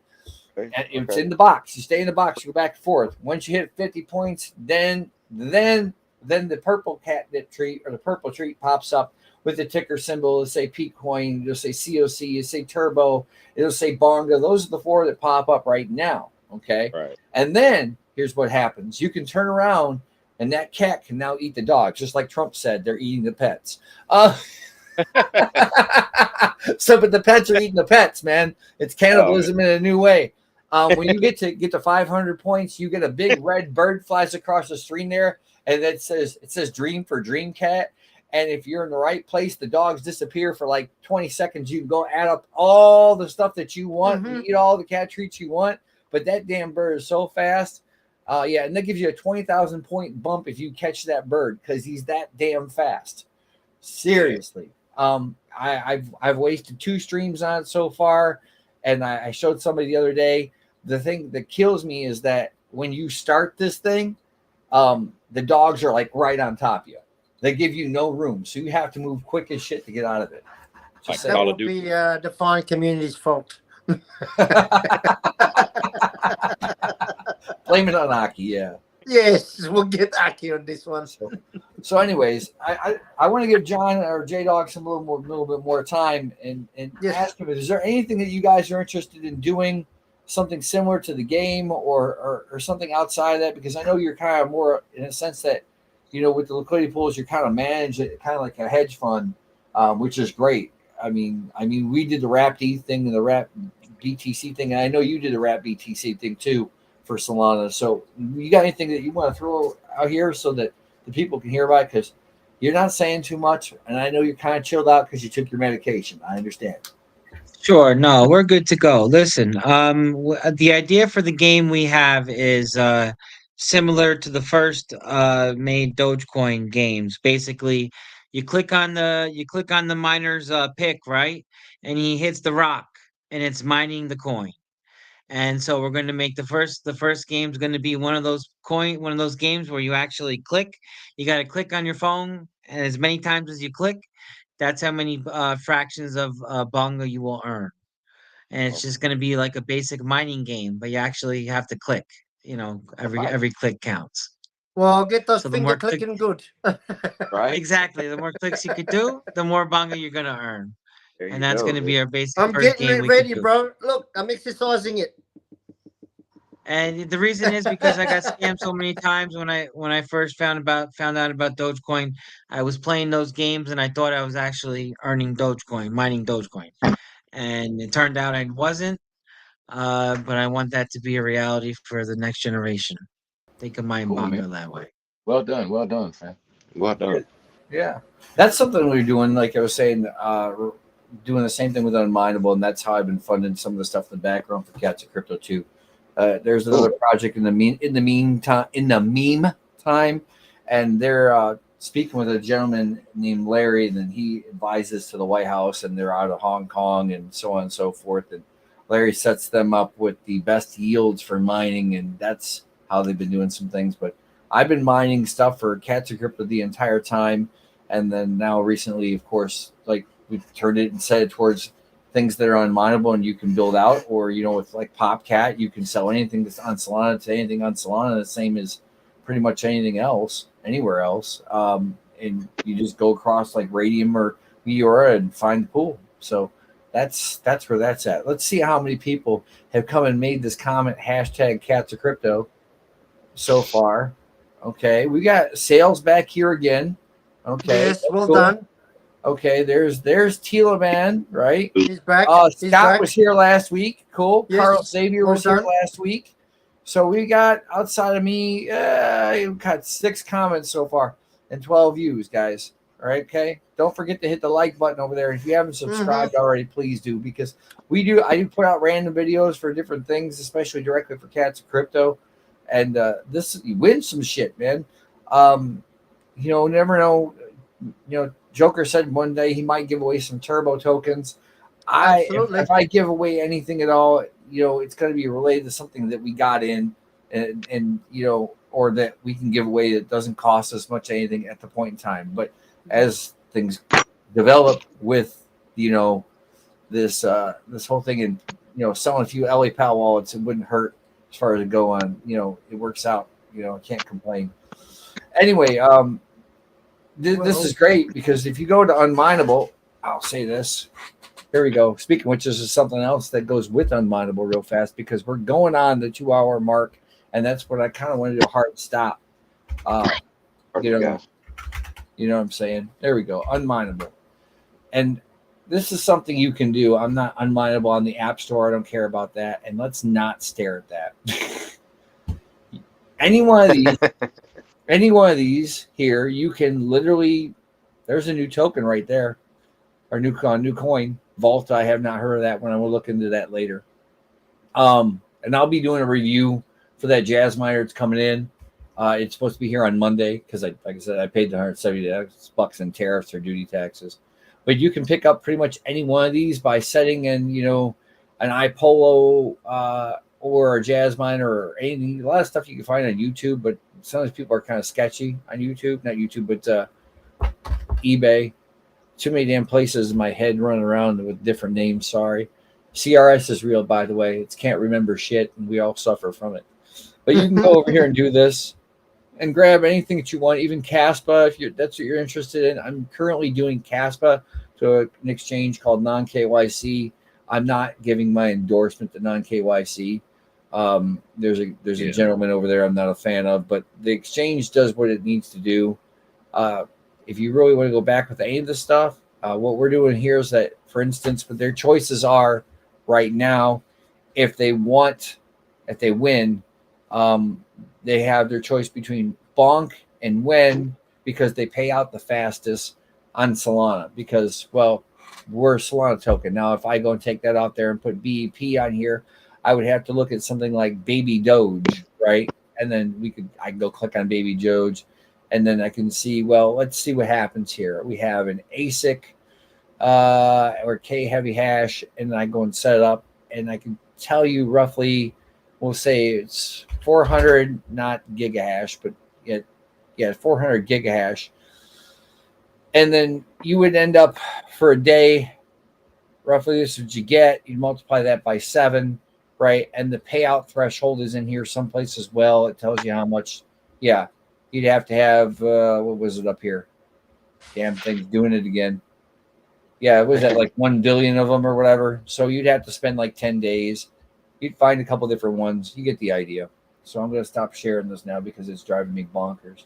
Okay. And it's in the box. You stay in the box. You go back and forth. Once you hit 50 points, then the purple catnip treat or the purple treat pops up with the ticker symbol. It'll say Pcoin. It'll say COC. It'll say Turbo. It'll say Bonga. Those are the 4 that pop up right now. Okay. Right. And then here's what happens. You can turn around and that cat can now eat the dog, just like Trump said, they're eating the pets. So, but the pets are eating the pets, man. It's cannibalism in a new way. When you get to 500 points, you get a big red bird flies across the screen there, and it says "Dream for Dream Cat." And if you're in the right place, the dogs disappear for like 20 seconds. You can go add up all the stuff that you want, and eat all the cat treats you want. But that damn bird is so fast. Yeah, and that gives you a 20,000 point bump if you catch that bird because he's that damn fast. Seriously. I've wasted 2 streams on it so far, and I showed somebody the other day. The thing that kills me is that when you start this thing, the dogs are like right on top of you. They give you no room, so you have to move quick as shit to get out of it. Like That will be the fine community's fault. Blame it on Aki, yeah. Yes, we'll get Aki on this one. So anyways, I want to give John or J-Dog some little bit more time and ask him, is there anything that you guys are interested in doing, something similar to the game or something outside of that? Because I know you're kind of more in a sense that, you know, with the liquidity pools, you're kind of manage it kind of like a hedge fund, which is great. I mean, we did the Wrap D thing and the Wrap BTC thing, and I know you did the Wrap BTC thing too for Solana. So you got anything that you want to throw out here so that the people can hear about it? Because you're not saying too much, and I know you're kind of chilled out because you took your medication. I understand. Sure. No, we're good to go. Listen, the idea for the game we have is similar to the first made Dogecoin games. Basically, you click on the miner's pick, right? And he hits the rock and it's mining the coin. And so we're going to make the first game is going to be one of those games where you actually click. You got to click on your phone, and as many times as you click, that's how many fractions of bonga you will earn. And it's just going to be like a basic mining game, but you actually have to click. You know, every click counts. Well, get those So the finger more clicking good. Right. exactly, the more clicks you could do, the more bonga you're going to earn. There And you that's go. going to be our basic I'm first getting game it we ready, could do. bro. Look, I'm exercising it. And the reason is because I got scammed so many times when I first found out about Dogecoin. I was playing those games and I thought I was actually earning Dogecoin, mining Dogecoin. And it turned out I wasn't. But I want that to be a reality for the next generation. They can mine Cool, bonga man. that way. Well done, fam. Well done. Yeah, that's something we're doing. Like I was saying, doing the same thing with Unminable, and that's how I've been funding some of the stuff in the background for Cats of Crypto too. There's another project in the meantime, and they're speaking with a gentleman named Larry, and then he advises to the White House, and they're out of Hong Kong and so on and so forth. And Larry sets them up with the best yields for mining, and that's how they've been doing some things. But I've been mining stuff for Cats of Crypto the entire time, and then now recently, of course, like we've turned it and set it towards things that are unmineable and you can build out, or with like PopCat, you can sell anything that's on Solana to anything on Solana, the same as pretty much anything else anywhere else. And you just go across like Radium or Meteora and find the pool. So that's where that's at. Let's see how many people have come and made this comment hashtag Cats of Crypto so far. Okay, we got sales back here again. Okay, Yes, well done. Okay, there's Tila Man, right? He's back. He's Scott back. was here last week. Cool. Yes, Carl Xavier well was here done. last week. So we got, outside of me, we've got 6 comments so far and 12 views, guys. All right, okay? Don't forget to hit the like button over there. If you haven't subscribed already, please do, because I do put out random videos for different things, especially directly for Cats of Crypto. And you win some shit, man. Never know. Joker said one day he might give away some turbo tokens. Absolutely. If I give away anything at all, it's going to be related to something that we got in, and or that we can give away that doesn't cost us much anything at the point in time. But as things develop with this whole thing, and selling a few LA Pal wallets, it wouldn't hurt as far as it go on. It works out. I can't complain. Anyway, this is great, because if you go to Unmineable, I'll say this. Here we go. Speaking of which, this is something else that goes with Unmindable real fast because we're going on the 2-hour mark, and that's what I kind of want to do a hard stop. You know, Yes. you know what I'm saying? There we go. Unmindable. And this is something you can do. I'm not unmindable on the App Store. I don't care about that. And let's not stare at that. any one of these here, you can literally. There's a new token right there, or new coin. Vault. I have not heard of that one. I will look into that later. And I'll be doing a review for that jazz miner. It's coming in. It's supposed to be here on Monday because, like I said, I paid the $170 in tariffs or duty taxes. But you can pick up pretty much any one of these by setting in, an iPolo or a jazz miner or anything. A lot of stuff you can find on YouTube, but some of these people are kind of sketchy on YouTube. Not YouTube, but eBay. Too many damn places in my head running around with different names. Sorry. CRS is real, by the way. It can't remember shit, and we all suffer from it. But you can go over here and do this and grab anything that you want, even Caspa, if that's what you're interested in. I'm currently doing Caspa to an exchange called non-KYC. I'm not giving my endorsement to non-KYC. There's a gentleman over there I'm not a fan of, but the exchange does what it needs to do. If you really want to go back with any of this stuff, what we're doing here is that, for instance, what their choices are right now, if they win, they have their choice between bonk and win because they pay out the fastest on Solana because, well, we're a Solana token. Now, if I go and take that out there and put BEP on here, I would have to look at something like Baby Doge, right? And then I can go click on Baby Doge, and then I can see, well, let's see what happens here. We have an ASIC or K heavy hash, and I go and set it up, and I can tell you roughly, we'll say it's 400, not gigahash, but 400 gigahash. And then you would end up for a day, roughly this is what you get. You multiply that by 7, right? And the payout threshold is in here someplace as well. It tells you how much, you'd have to have, what was it up here? Damn thing's doing it again. Yeah, it was at like 1 billion of them or whatever. So you'd have to spend like 10 days. You'd find a couple different ones. You get the idea. So I'm going to stop sharing this now because it's driving me bonkers.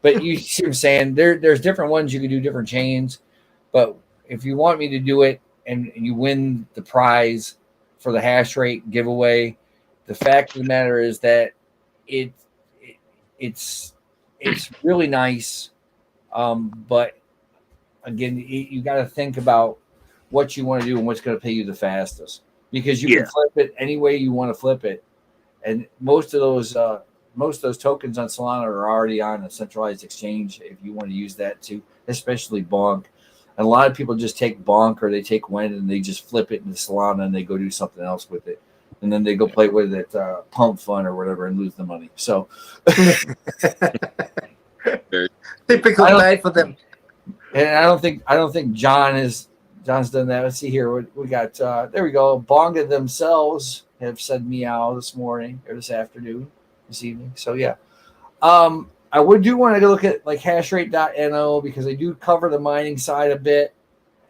But you see what I'm saying? There's different ones. You can do different chains. But if you want me to do it and you win the prize for the hash rate giveaway, the fact of the matter is that it's really nice. But again, you got to think about what you want to do and what's going to pay you the fastest, because you can flip it any way you want to flip it. And most of those tokens on Solana are already on a centralized exchange if you want to use that too, especially Bonk. And a lot of people just take Bonk or they take Wen and they just flip it into Solana and they go do something else with it. And then they go play with it, Pump Fun or whatever, and lose the money. So typical day for them. And I don't think John's done that. Let's see here. We got there we go. Bonga themselves have said meow this morning or this afternoon, this evening. So yeah. I do want to go look at like hashrate.no because I do cover the mining side a bit,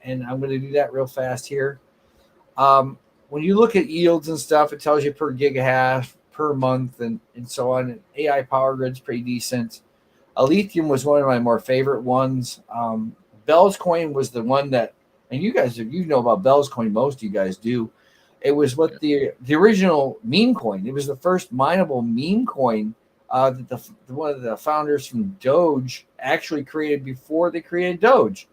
and I'm going to do that real fast here. When you look at yields and stuff, it tells you per gigahash per month and so on. And AI Power Grid's pretty decent. Lithium was one of my more favorite ones. Bell's Coin was the one that, and you guys, if you know about Bell's Coin, most of you guys do. It was what the original meme coin. It was the first mineable meme coin that one of the founders from Doge actually created before they created Doge.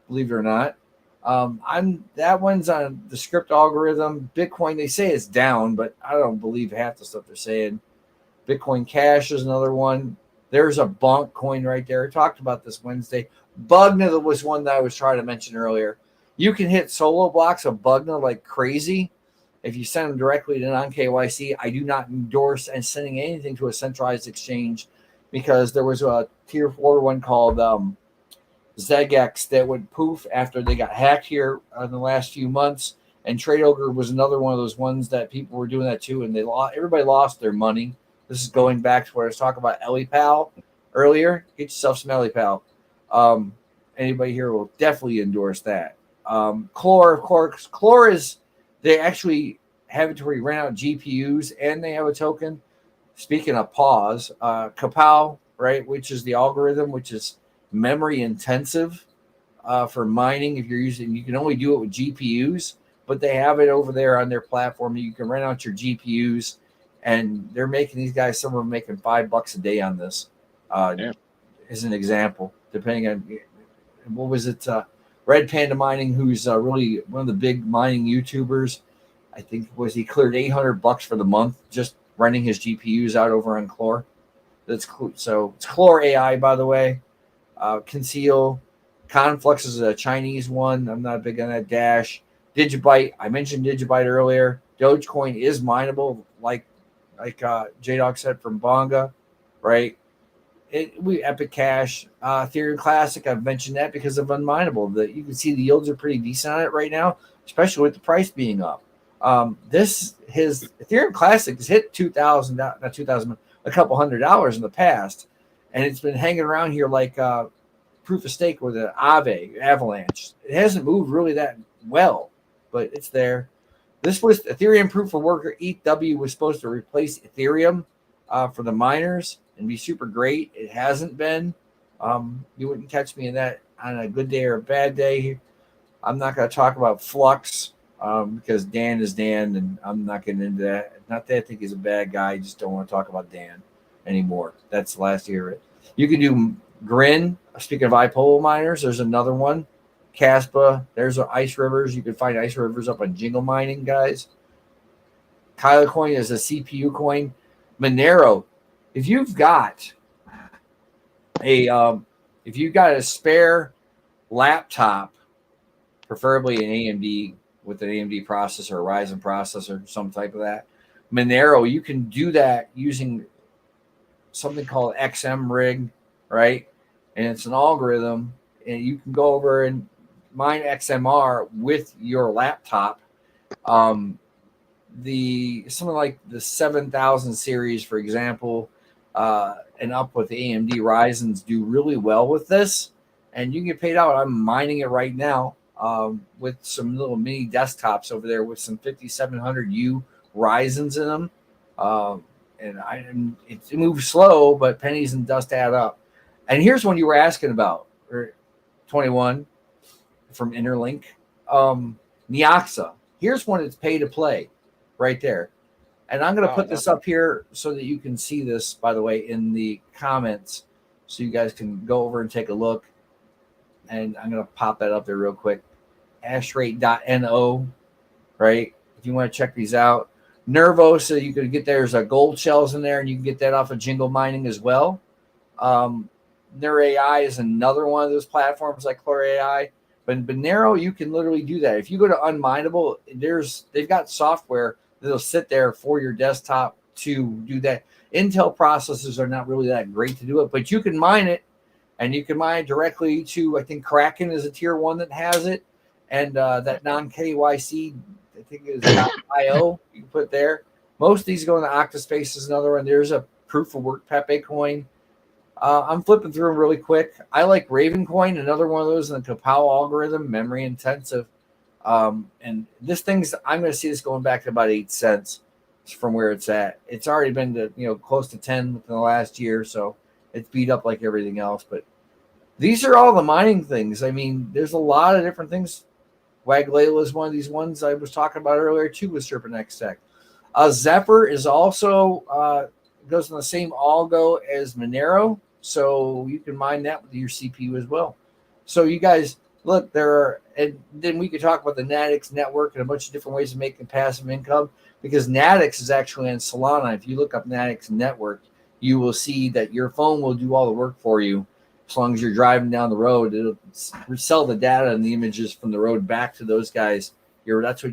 Believe it or not, that one's on the script algorithm. Bitcoin, they say it's down, but I don't believe half the stuff they're saying. Bitcoin Cash is another one. There's a Bonk coin right there. I talked about this Wednesday. Bugna was one that I was trying to mention earlier. You can hit solo blocks of Bugna like crazy if you send them directly to non-KYC. I do not endorse and sending anything to a centralized exchange because there was a tier 4 one called ZegX that would poof after they got hacked here in the last few months. And Trade Ogre was another one of those ones that people were doing that too, and everybody lost their money. This is going back to where I was talking about EliPal earlier. Get yourself some EliPal. Anybody here will definitely endorse that. Clore, of course. Clore is, they actually have it to where you rent out GPUs and they have a token. Speaking of pause, Kapow, right, which is the algorithm, which is memory intensive for mining. If you're using, you can only do it with GPUs, but they have it over there on their platform. You can rent out your GPUs, and they're making these guys. Some of them making $5 a day on this. Yeah. As an example, depending on what was it, Red Panda Mining, who's really one of the big mining YouTubers. I think he cleared $800 for the month just renting his GPUs out over on Clore. That's cool. So it's Clore AI, by the way. Conceal, Conflux is a Chinese one. I'm not big on that. Dash, Digibyte. I mentioned Digibyte earlier. Dogecoin is mineable, like J Dog said from Bonga, right? We Epic Cash, Ethereum Classic. I've mentioned that because of unmineable. That you can see the yields are pretty decent on it right now, especially with the price being up. His Ethereum Classic has hit a couple $100 in the past, and it's been hanging around here like proof of stake with an Avalanche. It hasn't moved really that well, but it's there. This was Ethereum proof of work. ETH was supposed to replace Ethereum for the miners and be super great. It hasn't been. You wouldn't catch me in that on a good day or a bad day. I'm not going to talk about Flux because Dan is Dan, and I'm not getting into that. Not that I think he's a bad guy. I just don't want to talk about Dan anymore. That's the last year. You can do Grin. Speaking of iPolo miners, there's another one. Caspa. There's Ice Rivers. You can find Ice Rivers up on Jingle Mining, guys. Kyla coin is a CPU coin. Monero. If you've got a spare laptop, preferably an AMD with an AMD processor, a Ryzen processor, some type of that, Monero, you can do that using something called XM Rig, right? And it's an algorithm, and you can go over and mine XMR with your laptop. Something like the 7000 series, for example, and up with the AMD Ryzen's do really well with this, and you can get paid out. I'm mining it right now with some little mini desktops over there with some 5700U Ryzen's in them, and it moves slow, but pennies and dust add up. And here's one you were asking about, 21 from Interlink, Neoxa. Here's one that's pay to play, right there. And I'm going to put this up here so that you can see this, by the way, in the comments, so you guys can go over and take a look. And I'm going to pop that up there real quick. Hashrate.no, right? If you want to check these out. Nervo, so you can get there's a gold shells in there, and you can get that off of Jingle Mining as well. NeuroAI is another one of those platforms like Clore AI. But Monero, you can literally do that. If you go to Unmineable, they've got software that'll sit there for your desktop to do that. Intel processors are not really that great to do it, but you can mine it, and you can mine it directly to, I think Kraken is a tier 1 that has it, and that non-KYC, I think is .io, you can put there. Most of these go into Octaspace is another one. There's a proof of work Pepe coin. I'm flipping through them really quick. I like Raven coin, another one of those in the Kapow algorithm, memory intensive. And this thing's, I'm going to see this going back to about 8 cents from where it's at. It's already been to, close to 10 within the last year. So it's beat up like everything else, but these are all the mining things. I mean, there's a lot of different things. Waglayla is one of these ones I was talking about earlier too with Serpent X Tech. Zephyr is also, goes in the same algo as Monero. So you can mine that with your CPU as well. So you guys, look, and then we could talk about the Natix network and a bunch of different ways of making passive income, because Natix is actually on Solana. If you look up Natix network, you will see that your phone will do all the work for you. As long as you're driving down the road, it'll sell the data and the images from the road back to those guys. That's what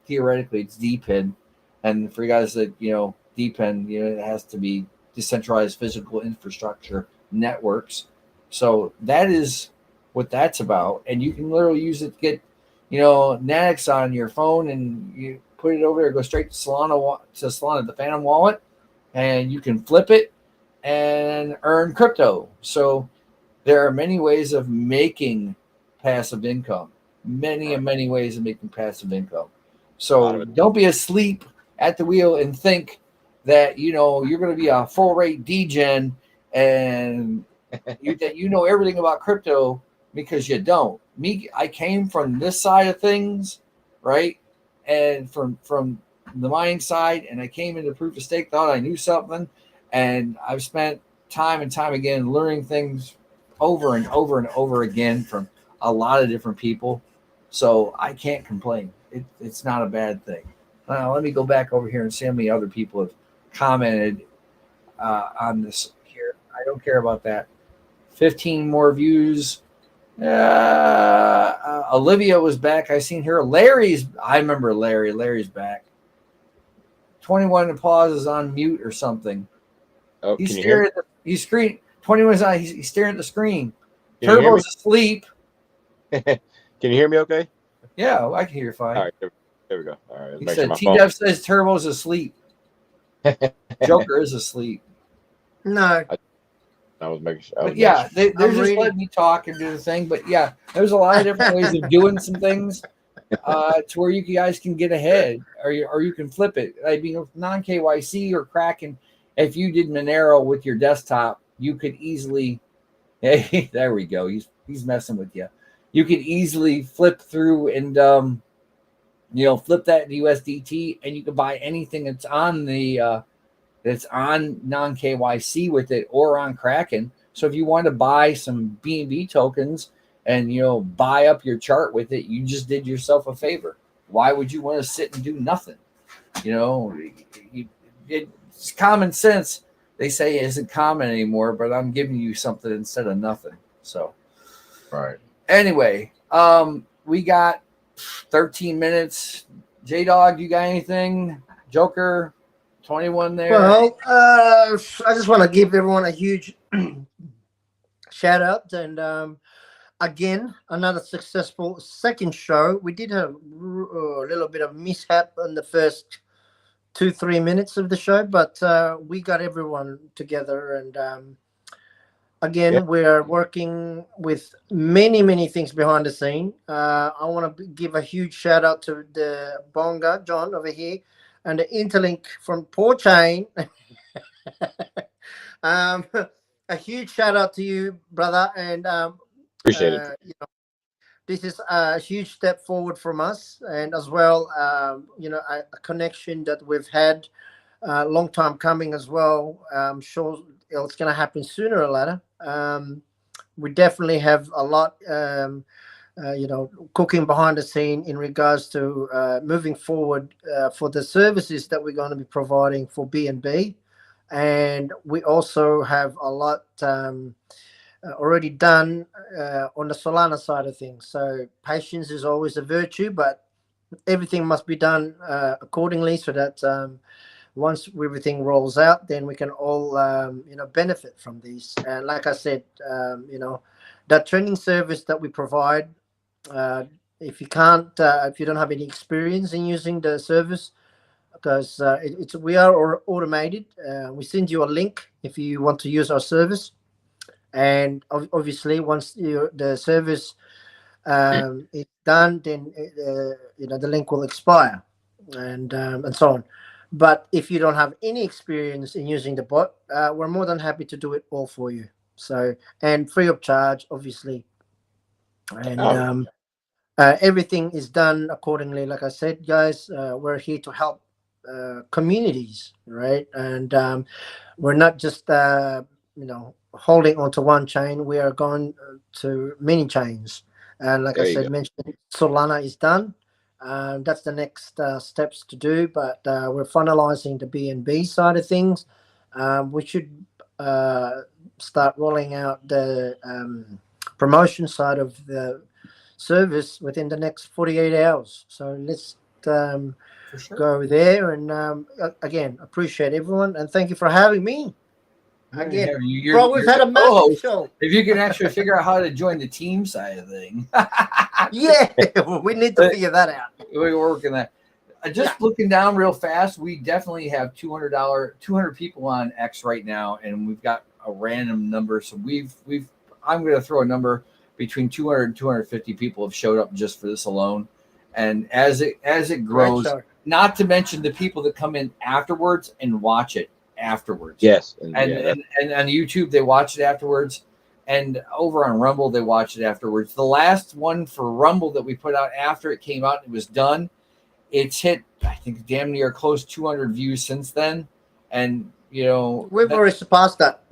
theoretically, it's DPIN. And for you guys that, DPIN, it has to be decentralized physical infrastructure networks. So that is what that's about. And you can literally use it to get, Natix on your phone, and you put it over there, go straight to Solana, the Phantom wallet, and you can flip it and earn crypto. So there are many ways of making passive income. many and many ways of making passive income. lot So of it. don't be asleep at the wheel and think that you're going to be a full rate degen and that you know everything about crypto, because you don't. Me, I came from this side of things, right? And from the mining side, and I came into proof of stake, thought I knew something, and I've spent time and time again learning things over and over and over again from a lot of different people. So I can't complain. It's not a bad thing. Let me go back over here and see how many other people have commented on this here. I don't care about that. 15 more views. Olivia was back. I seen her. I remember Larry. Larry's back. 21 applause is on mute or something. Oh, He's can you hear me? staring at the screen. 21 is on. He's staring at the screen. Can you hear me? Turbo's asleep. Can you hear me okay? Yeah, I can hear you fine. All right, there we go. All right, He make said sure my T-Dev says Turbo's asleep. Joker is asleep. No, I was making sure. But yeah, they're just reading. letting me talk and do the thing. But yeah, there's a lot of different ways of doing some things to where you guys can get ahead, or you can flip it. I mean, with non-KYC or Kraken, if you did Monero with your desktop, you could easily. Hey, there we go. He's messing with you. You could easily flip through and flip that to USDT, and you can buy anything that's on the that's on non-KYC with it or on Kraken. So if you want to buy some BNB tokens and buy up your chart with it, you just did yourself a favor. Why would you want to sit and do nothing? It's common sense. They say it isn't common anymore, but I'm giving you something instead of nothing. So right. Anyway, we got 13 minutes. J-Dog, you got anything? Joker, 21 there. Well, I just want to give everyone a huge shout out, and again, another successful second show. We did have a little bit of mishap in the first 2-3 minutes of the show, but we got everyone together, and again, we're working with many things behind the scene. I want to give a huge shout out to the Bonga John over here and the Interlink from Poor Chain. A huge shout out to you, brother, and Appreciate it. this is a huge step forward from us, and as well, a connection that we've had a long time coming as well. I'm sure it's going to happen sooner or later. We definitely have a lot, cooking behind the scene in regards to moving forward for the services that we're going to be providing for BNB. And we also have a lot already done on the Solana side of things. So patience is always a virtue, but everything must be done accordingly, so that once everything rolls out, then we can all benefit from these. And like I said, that training service that we provide, if you don't have any experience in using the service, because we are automated. We send you a link if you want to use our service, and obviously once the service is done, then the link will expire, and so on. But if you don't have any experience in using the bot, we're more than happy to do it all for you. So, and free of charge, obviously, and everything is done accordingly. Like I said, guys, we're here to help communities, right? And we're not just holding onto one chain. We are going to many chains, and like I said, mentioned Solana is done. That's the next steps to do, but we're finalizing the BNB side of things. We should start rolling out the promotion side of the service within the next 48 hours. So let's go there. And again, appreciate everyone, and thank you for having me. Again, bro, we've had a massive show. If you can actually figure out how to join the team side of thing. Yeah, we need to figure that out. We're working that. Just looking down real fast, we definitely have $200 people on X right now, and we've got a random number. So I'm going to throw a number between 200 and 250 people have showed up just for this alone. And as it grows, not to mention the people that come in afterwards and watch it afterwards. Yes. And on YouTube, they watch it afterwards. And over on Rumble, they watch it afterwards. The last one for Rumble that we put out after it came out, it was done. It's hit, I think, damn near close 200 views since then. And, you know, we've already surpassed that.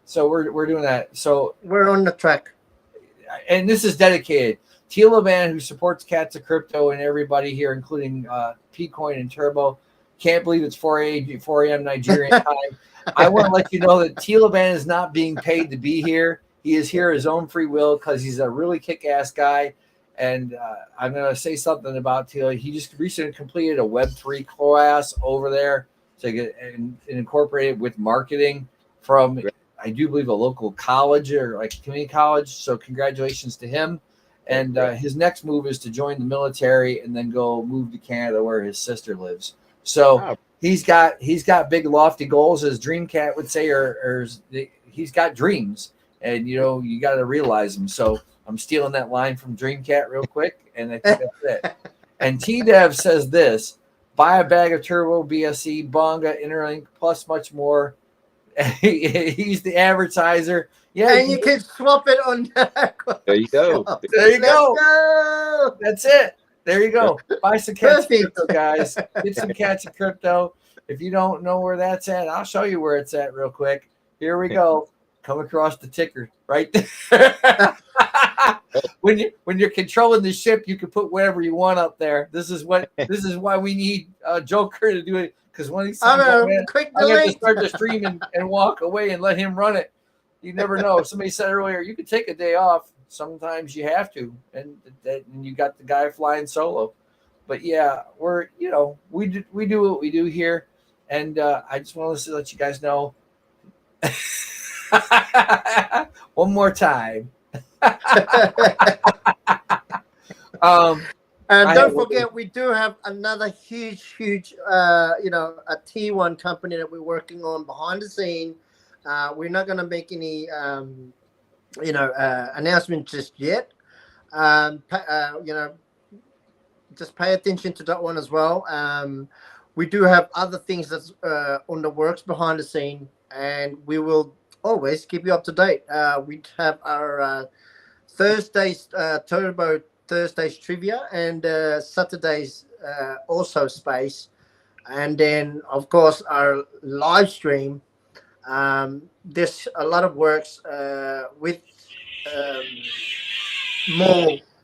So we're doing that. So we're on the track. And this is dedicated. Tila Band, who supports Cats of Crypto and everybody here, including Pcoin and Turbo. Can't believe it's 4 a.m. Nigerian time. I want to let you know that Tila Band is not being paid to be here. He is here his own free will because he's a really kick-ass guy. And I'm going to say something about Tila. He just recently completed a Web3 class over there to get and incorporate it with marketing from, I do believe, a local college or like community college. So congratulations to him. And his next move is to join the military and then go move to Canada where his sister lives. So he's got big lofty goals, as Dreamcat would say, or he's got dreams, and you know you got to realize them. So I'm stealing that line from Dreamcat real quick, and I think that's it. And T-Dev says this: buy a bag of Turbo, BSC, Bonga, Interlink, plus much more. He's the advertiser. Yeah, and you can swap it on. There you go. There you go. That's it. There you go. Buy some Cats of Crypto, guys. Get some Cats of Crypto. If you don't know where that's at, I'll show you where it's at real quick. Here we go. Come across the ticker right there. when you're controlling the ship, you can put whatever you want up there. This is why we need Joker to do it, because when he's I'm going to start the stream and walk away and let him run it. You never know. Somebody said earlier, you could take a day off. Sometimes you have to, and you got the guy flying solo. But yeah, we do what we do here, and I just want to let you guys know one more time. And don't forget, we do have another huge, a T1 company that we're working on behind the scene. We're not going to make any, announcement just yet. Just pay attention to that one as well. We do have other things that's on the works behind the scene, and we will always keep you up to date. We have our Thursdays Turbo Thursdays trivia and Saturdays also space, and then of course our live stream. There's a lot of works with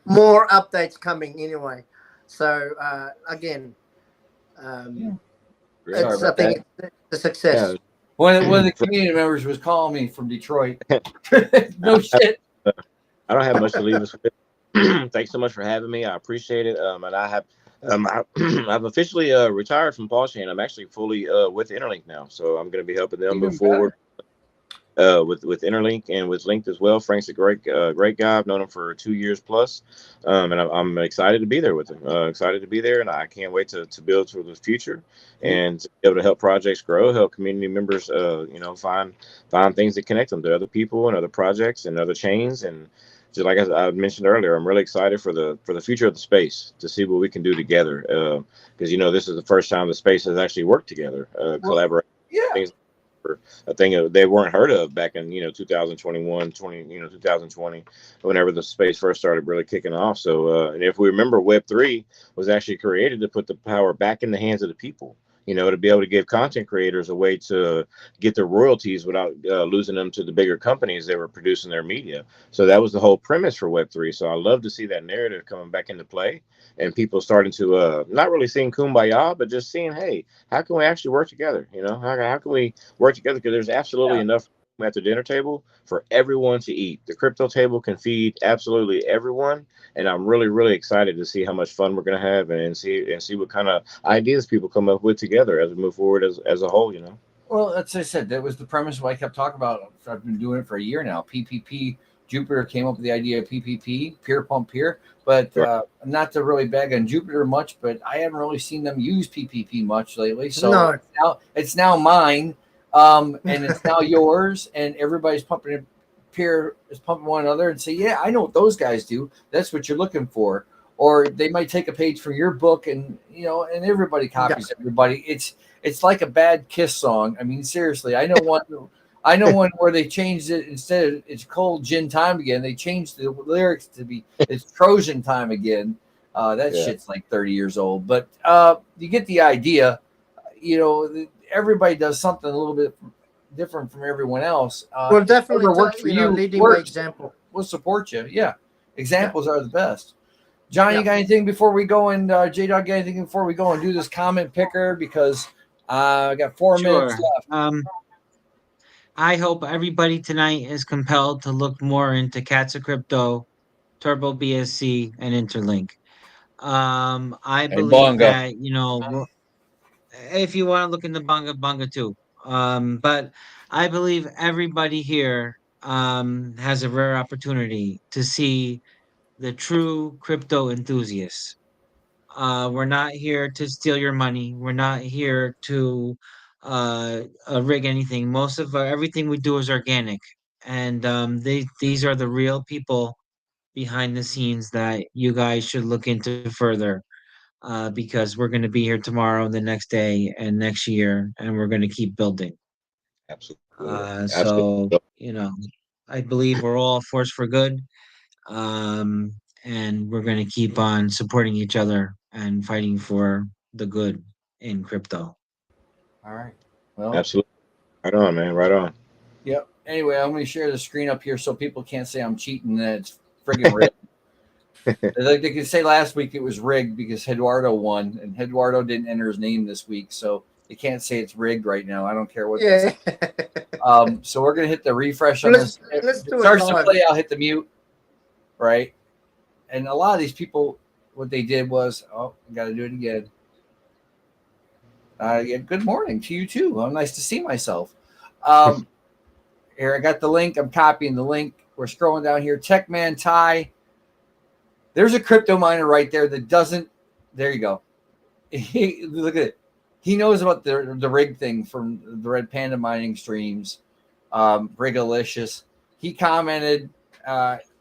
more updates coming anyway. So again, I think it's a success. Yeah. One of the community members was calling me from Detroit. No shit. I don't have much to leave us with. Thanks so much for having me. I appreciate it. And I have I've officially retired from PolishChain. I'm actually fully with Interlink now, so I'm going to be helping them move forward with Interlink and with Linked as well. Frank's a great guy. I've known him for 2 years plus, and I'm excited to be there with him. Excited to be there, and I can't wait to build for the future and to be able to help projects grow, help community members, find things that connect them to other people and other projects and other chains. And just like I mentioned earlier, I'm really excited for the future of the space, to see what we can do together. Because this is the first time the space has actually worked together, collaborate. Yeah. Things a thing they weren't heard of back in 2020, whenever the space first started really kicking off. So and if we remember, Web3 was actually created to put the power back in the hands of the people. To be able to give content creators a way to get their royalties without losing them to the bigger companies that were producing their media. So that was the whole premise for Web3. So I love to see that narrative coming back into play, and people starting to not really seeing kumbaya, but just seeing, hey, how can we actually work together? How can we work together? Because there's absolutely enough at the dinner table for everyone to eat. The crypto table can feed absolutely everyone, and I'm really, really excited to see how much fun we're going to have and see what kind of ideas people come up with together as we move forward as a whole. Well, as I said, that was the premise what I kept talking about. I've been doing it for a year now. PPP. Jupiter came up with the idea of PPP, peer pump peer, but not to really bag on Jupiter much, but I haven't really seen them use PPP much lately. So it's now mine. And it's now yours, and everybody's pumping peer is pumping one another and say, yeah, I know what those guys do. That's what you're looking for. Or they might take a page from your book and, and everybody copies everybody. It's like a bad Kiss song. I mean, seriously, I know one where they changed it. Instead of it's cold gin time again, they changed the lyrics to be it's Trojan time again. That shit's like 30 years old, but you get the idea. Everybody does something a little bit different from everyone else. Well, definitely, whatever works for you, leading by example. We'll support you. Yeah, examples are the best. John, you got anything before we go? And J-Dog, got anything before we go and do this comment picker? Because I got 4 minutes left. I hope everybody tonight is compelled to look more into Cats of Crypto, Turbo BSC, and Interlink. I believe that, if you want to look into Bunga too. But I believe everybody here has a rare opportunity to see the true crypto enthusiasts. We're not here to steal your money. We're not here to rig anything. Most of everything we do is organic, and these are the real people behind the scenes that you guys should look into further. Because we're going to be here tomorrow, the next day, and next year, and we're going to keep building. Absolutely. So I believe we're all a force for good. And we're going to keep on supporting each other and fighting for the good in crypto. All right. Well, absolutely. Right on, man. Right on. Yep. Anyway, I'm going to share the screen up here so people can't say I'm cheating and it's friggin' rigged. Like they could say last week it was rigged because Eduardo won, and Eduardo didn't enter his name this week, so they can't say it's rigged right now. I don't care what. Yeah. So we're going to hit the refresh on this. Let's do it. Starts to play. I'll hit the mute. Right. And a lot of these people, what they did was, I got to do it again. Good morning to you too. Nice to see myself. Here, I got the link. I'm copying the link. We're scrolling down here. Techman Ty. There's a crypto miner right there that doesn't. There you go. Look at it. He knows about the rig thing from the Red Panda mining streams. Brigalicious. He commented.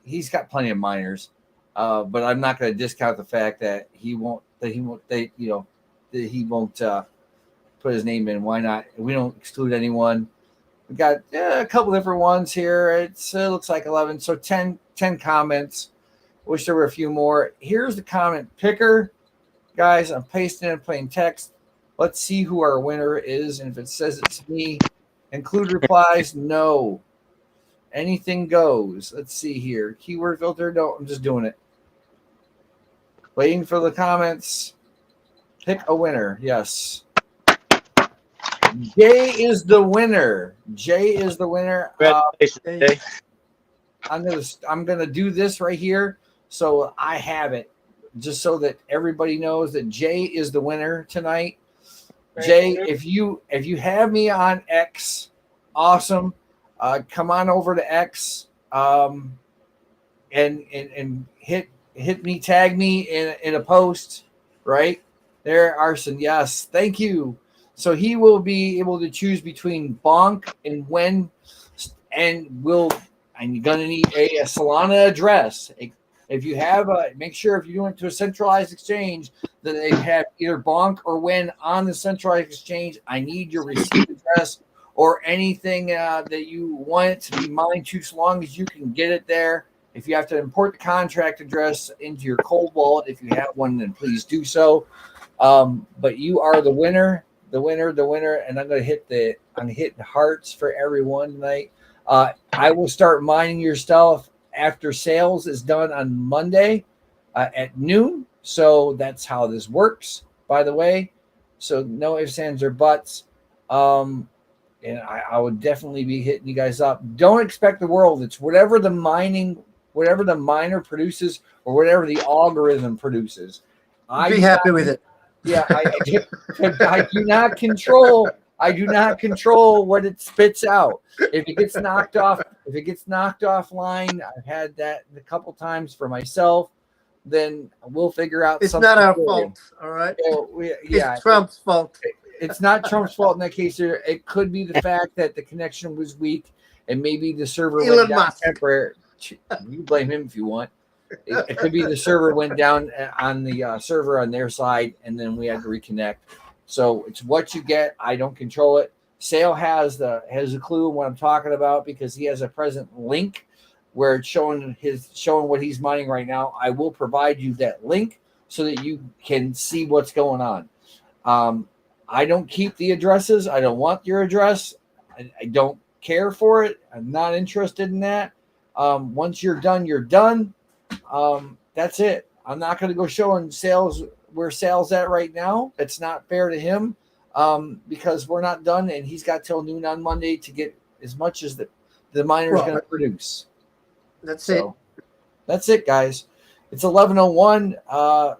He's got plenty of miners. But I'm not going to discount the fact that he won't put his name in. Why not? We don't exclude anyone. We got a couple different ones here. It looks like 11. So 10 comments. Wish there were a few more. Here's the comment picker. Guys, I'm pasting in plain text. Let's see who our winner is. And if it says it's me, include replies. No. Anything goes. Let's see here. Keyword filter. No, I'm just doing it. Waiting for the comments. Pick a winner. Yes. Jay is the winner. Jay is the winner. Congratulations, Jay. I'm gonna do this right here so I have it, just so that everybody knows that Jay is the winner tonight. Jay, if you have me on X, awesome. Come on over to X and hit me, tag me in a post, right there, Arson. Yes, thank you. So he will be able to choose between Bonk and when, and you're gonna need a Solana address. If you have make sure if you're doing it to a centralized exchange that they have either Bonk or when on the centralized exchange. I need your receipt address or anything that you want it to be mined to, so long as you can get it there. If you have to import the contract address into your cold wallet, if you have one, then please do so. But you are the winner, and I'm gonna hit the hearts for everyone tonight. I will start mining your stuff after sales is done on Monday at noon. So that's how this works, by the way. So no ifs, ands, or buts. And I would definitely be hitting you guys up. Don't expect the world. It's whatever the miner produces or whatever the algorithm produces. Be happy with it. Yeah, I do not control. I do not control what it spits out. If it gets knocked offline, I've had that a couple times for myself. Then we'll figure out. It's not our fault, all right? So it's Trump's fault. It's not Trump's fault in that case. It could be the fact that the connection was weak, and maybe the server Elon went down Musk. temporary. You blame him if you want. It could be the server went down on the server on their side, and then we had to reconnect. So it's what you get. I don't control it. Sale has a clue what I'm talking about because he has a present link where it's showing what he's mining right now. I will provide you that link so that you can see what's going on. I don't keep the addresses. I don't want your address. I don't care for it. I'm not interested in that. Once you're done, you're done. That's it. I'm not going to go showing sales where sales at right now. It's not fair to him because we're not done, and he's got till noon on Monday to get as much as the miner's going to produce. That's it. That's it, guys. It's 11:01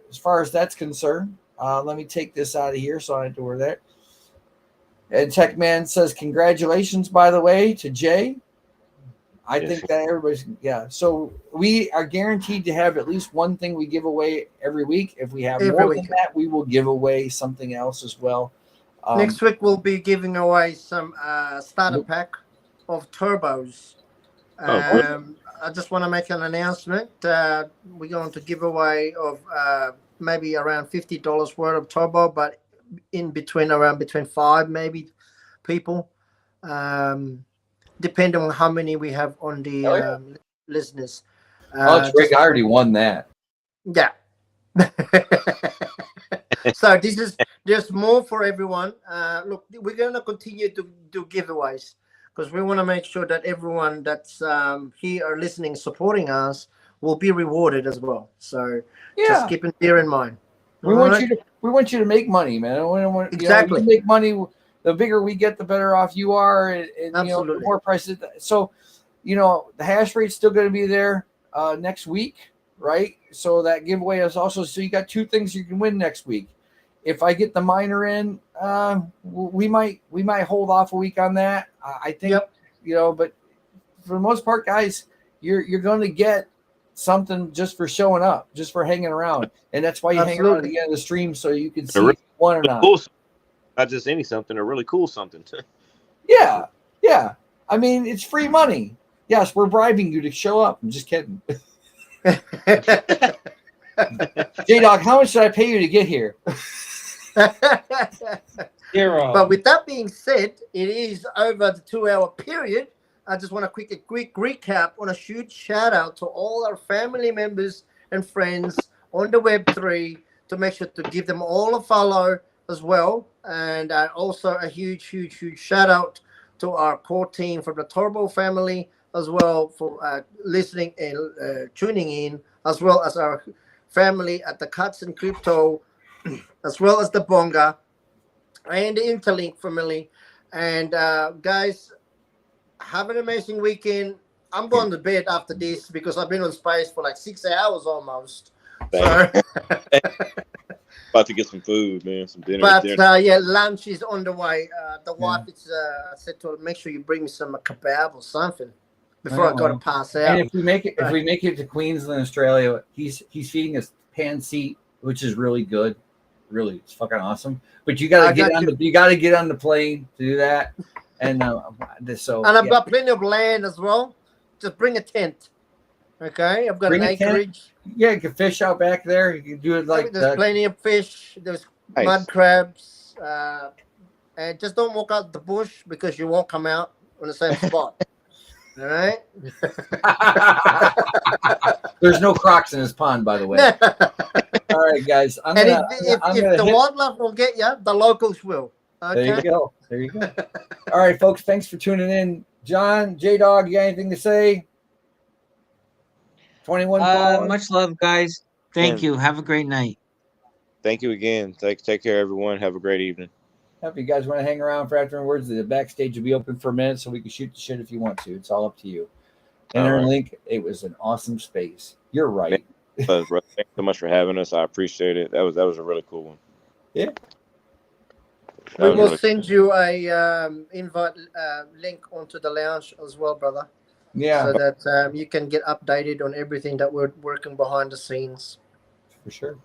as far as that's concerned. Let me take this out of here so I don't have to wear that. And Techman says, congratulations, by the way, to Jay. I think that everybody's, So we are guaranteed to have at least one thing we give away every week. If we have more than that, we will give away something else as well. Next week, we'll be giving away some starter pack of turbos. I just want to make an announcement. We're going to give away of maybe around $50 worth of turbo, but between 5 maybe people. Depending on how many we have on the listeners. Rick, I already won that. Yeah. So there's more for everyone. Look, we're going to continue to do giveaways because we want to make sure that everyone that's here or listening, supporting us, will be rewarded as well. So just keep it there in mind. We want you to make money, man. Exactly. You make money. The bigger we get, the better off you are, and the more prices. So, the hash rate's still going to be there next week, right? So that giveaway is also. So you got 2 things you can win next week. If I get the miner in, we might hold off a week on that. I think, but for the most part, guys, you're going to get something just for showing up, just for hanging around, and that's why you hang around at the end of the stream so you can see if you won or not. Cool. Not just any something, a really cool something. Yeah. I mean, it's free money. Yes, we're bribing you to show up. I'm just kidding. J-Dog, how much should I pay you to get here? 0. But with that being said, it is over the 2-hour period. I just want a quick recap. I want to huge shout out to all our family members and friends on the Web3 to make sure to give them all a follow as well. And also a huge shout out to our core team from the Turbo family as well for listening and tuning in, as well as our family at the Cats and Crypto, as well as the Bonga and the Interlink family. And guys, have an amazing weekend. I'm going to bed after this because I've been on space for like 6 hours almost. So about to get some food, man, some dinner. But lunch is on the way. The wife is said to her, make sure you bring me some kebab or something before I go to pass out. And if we make it to Queensland, Australia, he's feeding us pan seat, which is really good. Really, it's fucking awesome. But you got to get on the plane to do that. And I've got plenty of land as well. Just bring a tent. Okay, I've got an acreage. Yeah, you can fish out back there. You can do it like there's plenty of fish. There's mud crabs. And just don't walk out the bush because you won't come out on the same spot. All right. There's no crocs in this pond, by the way. All right, guys. If the wildlife will get you, the locals will. Okay? There you go. All right, folks. Thanks for tuning in. John, J-Dog, you got anything to say? 21 followers. Much love, guys. Thank you. Have a great night. Thank you again. Take care, everyone. Have a great evening. If you guys want to hang around for afterwards, the backstage will be open for a minute so we can shoot the shit if you want to. It's all up to you. Interlink, it was an awesome space. You're right. Thanks so much for having us. I appreciate it. That was a really cool one. Yeah. We will send you a invite link onto the lounge as well, brother. Yeah. So that you can get updated on everything that we're working behind the scenes. For sure.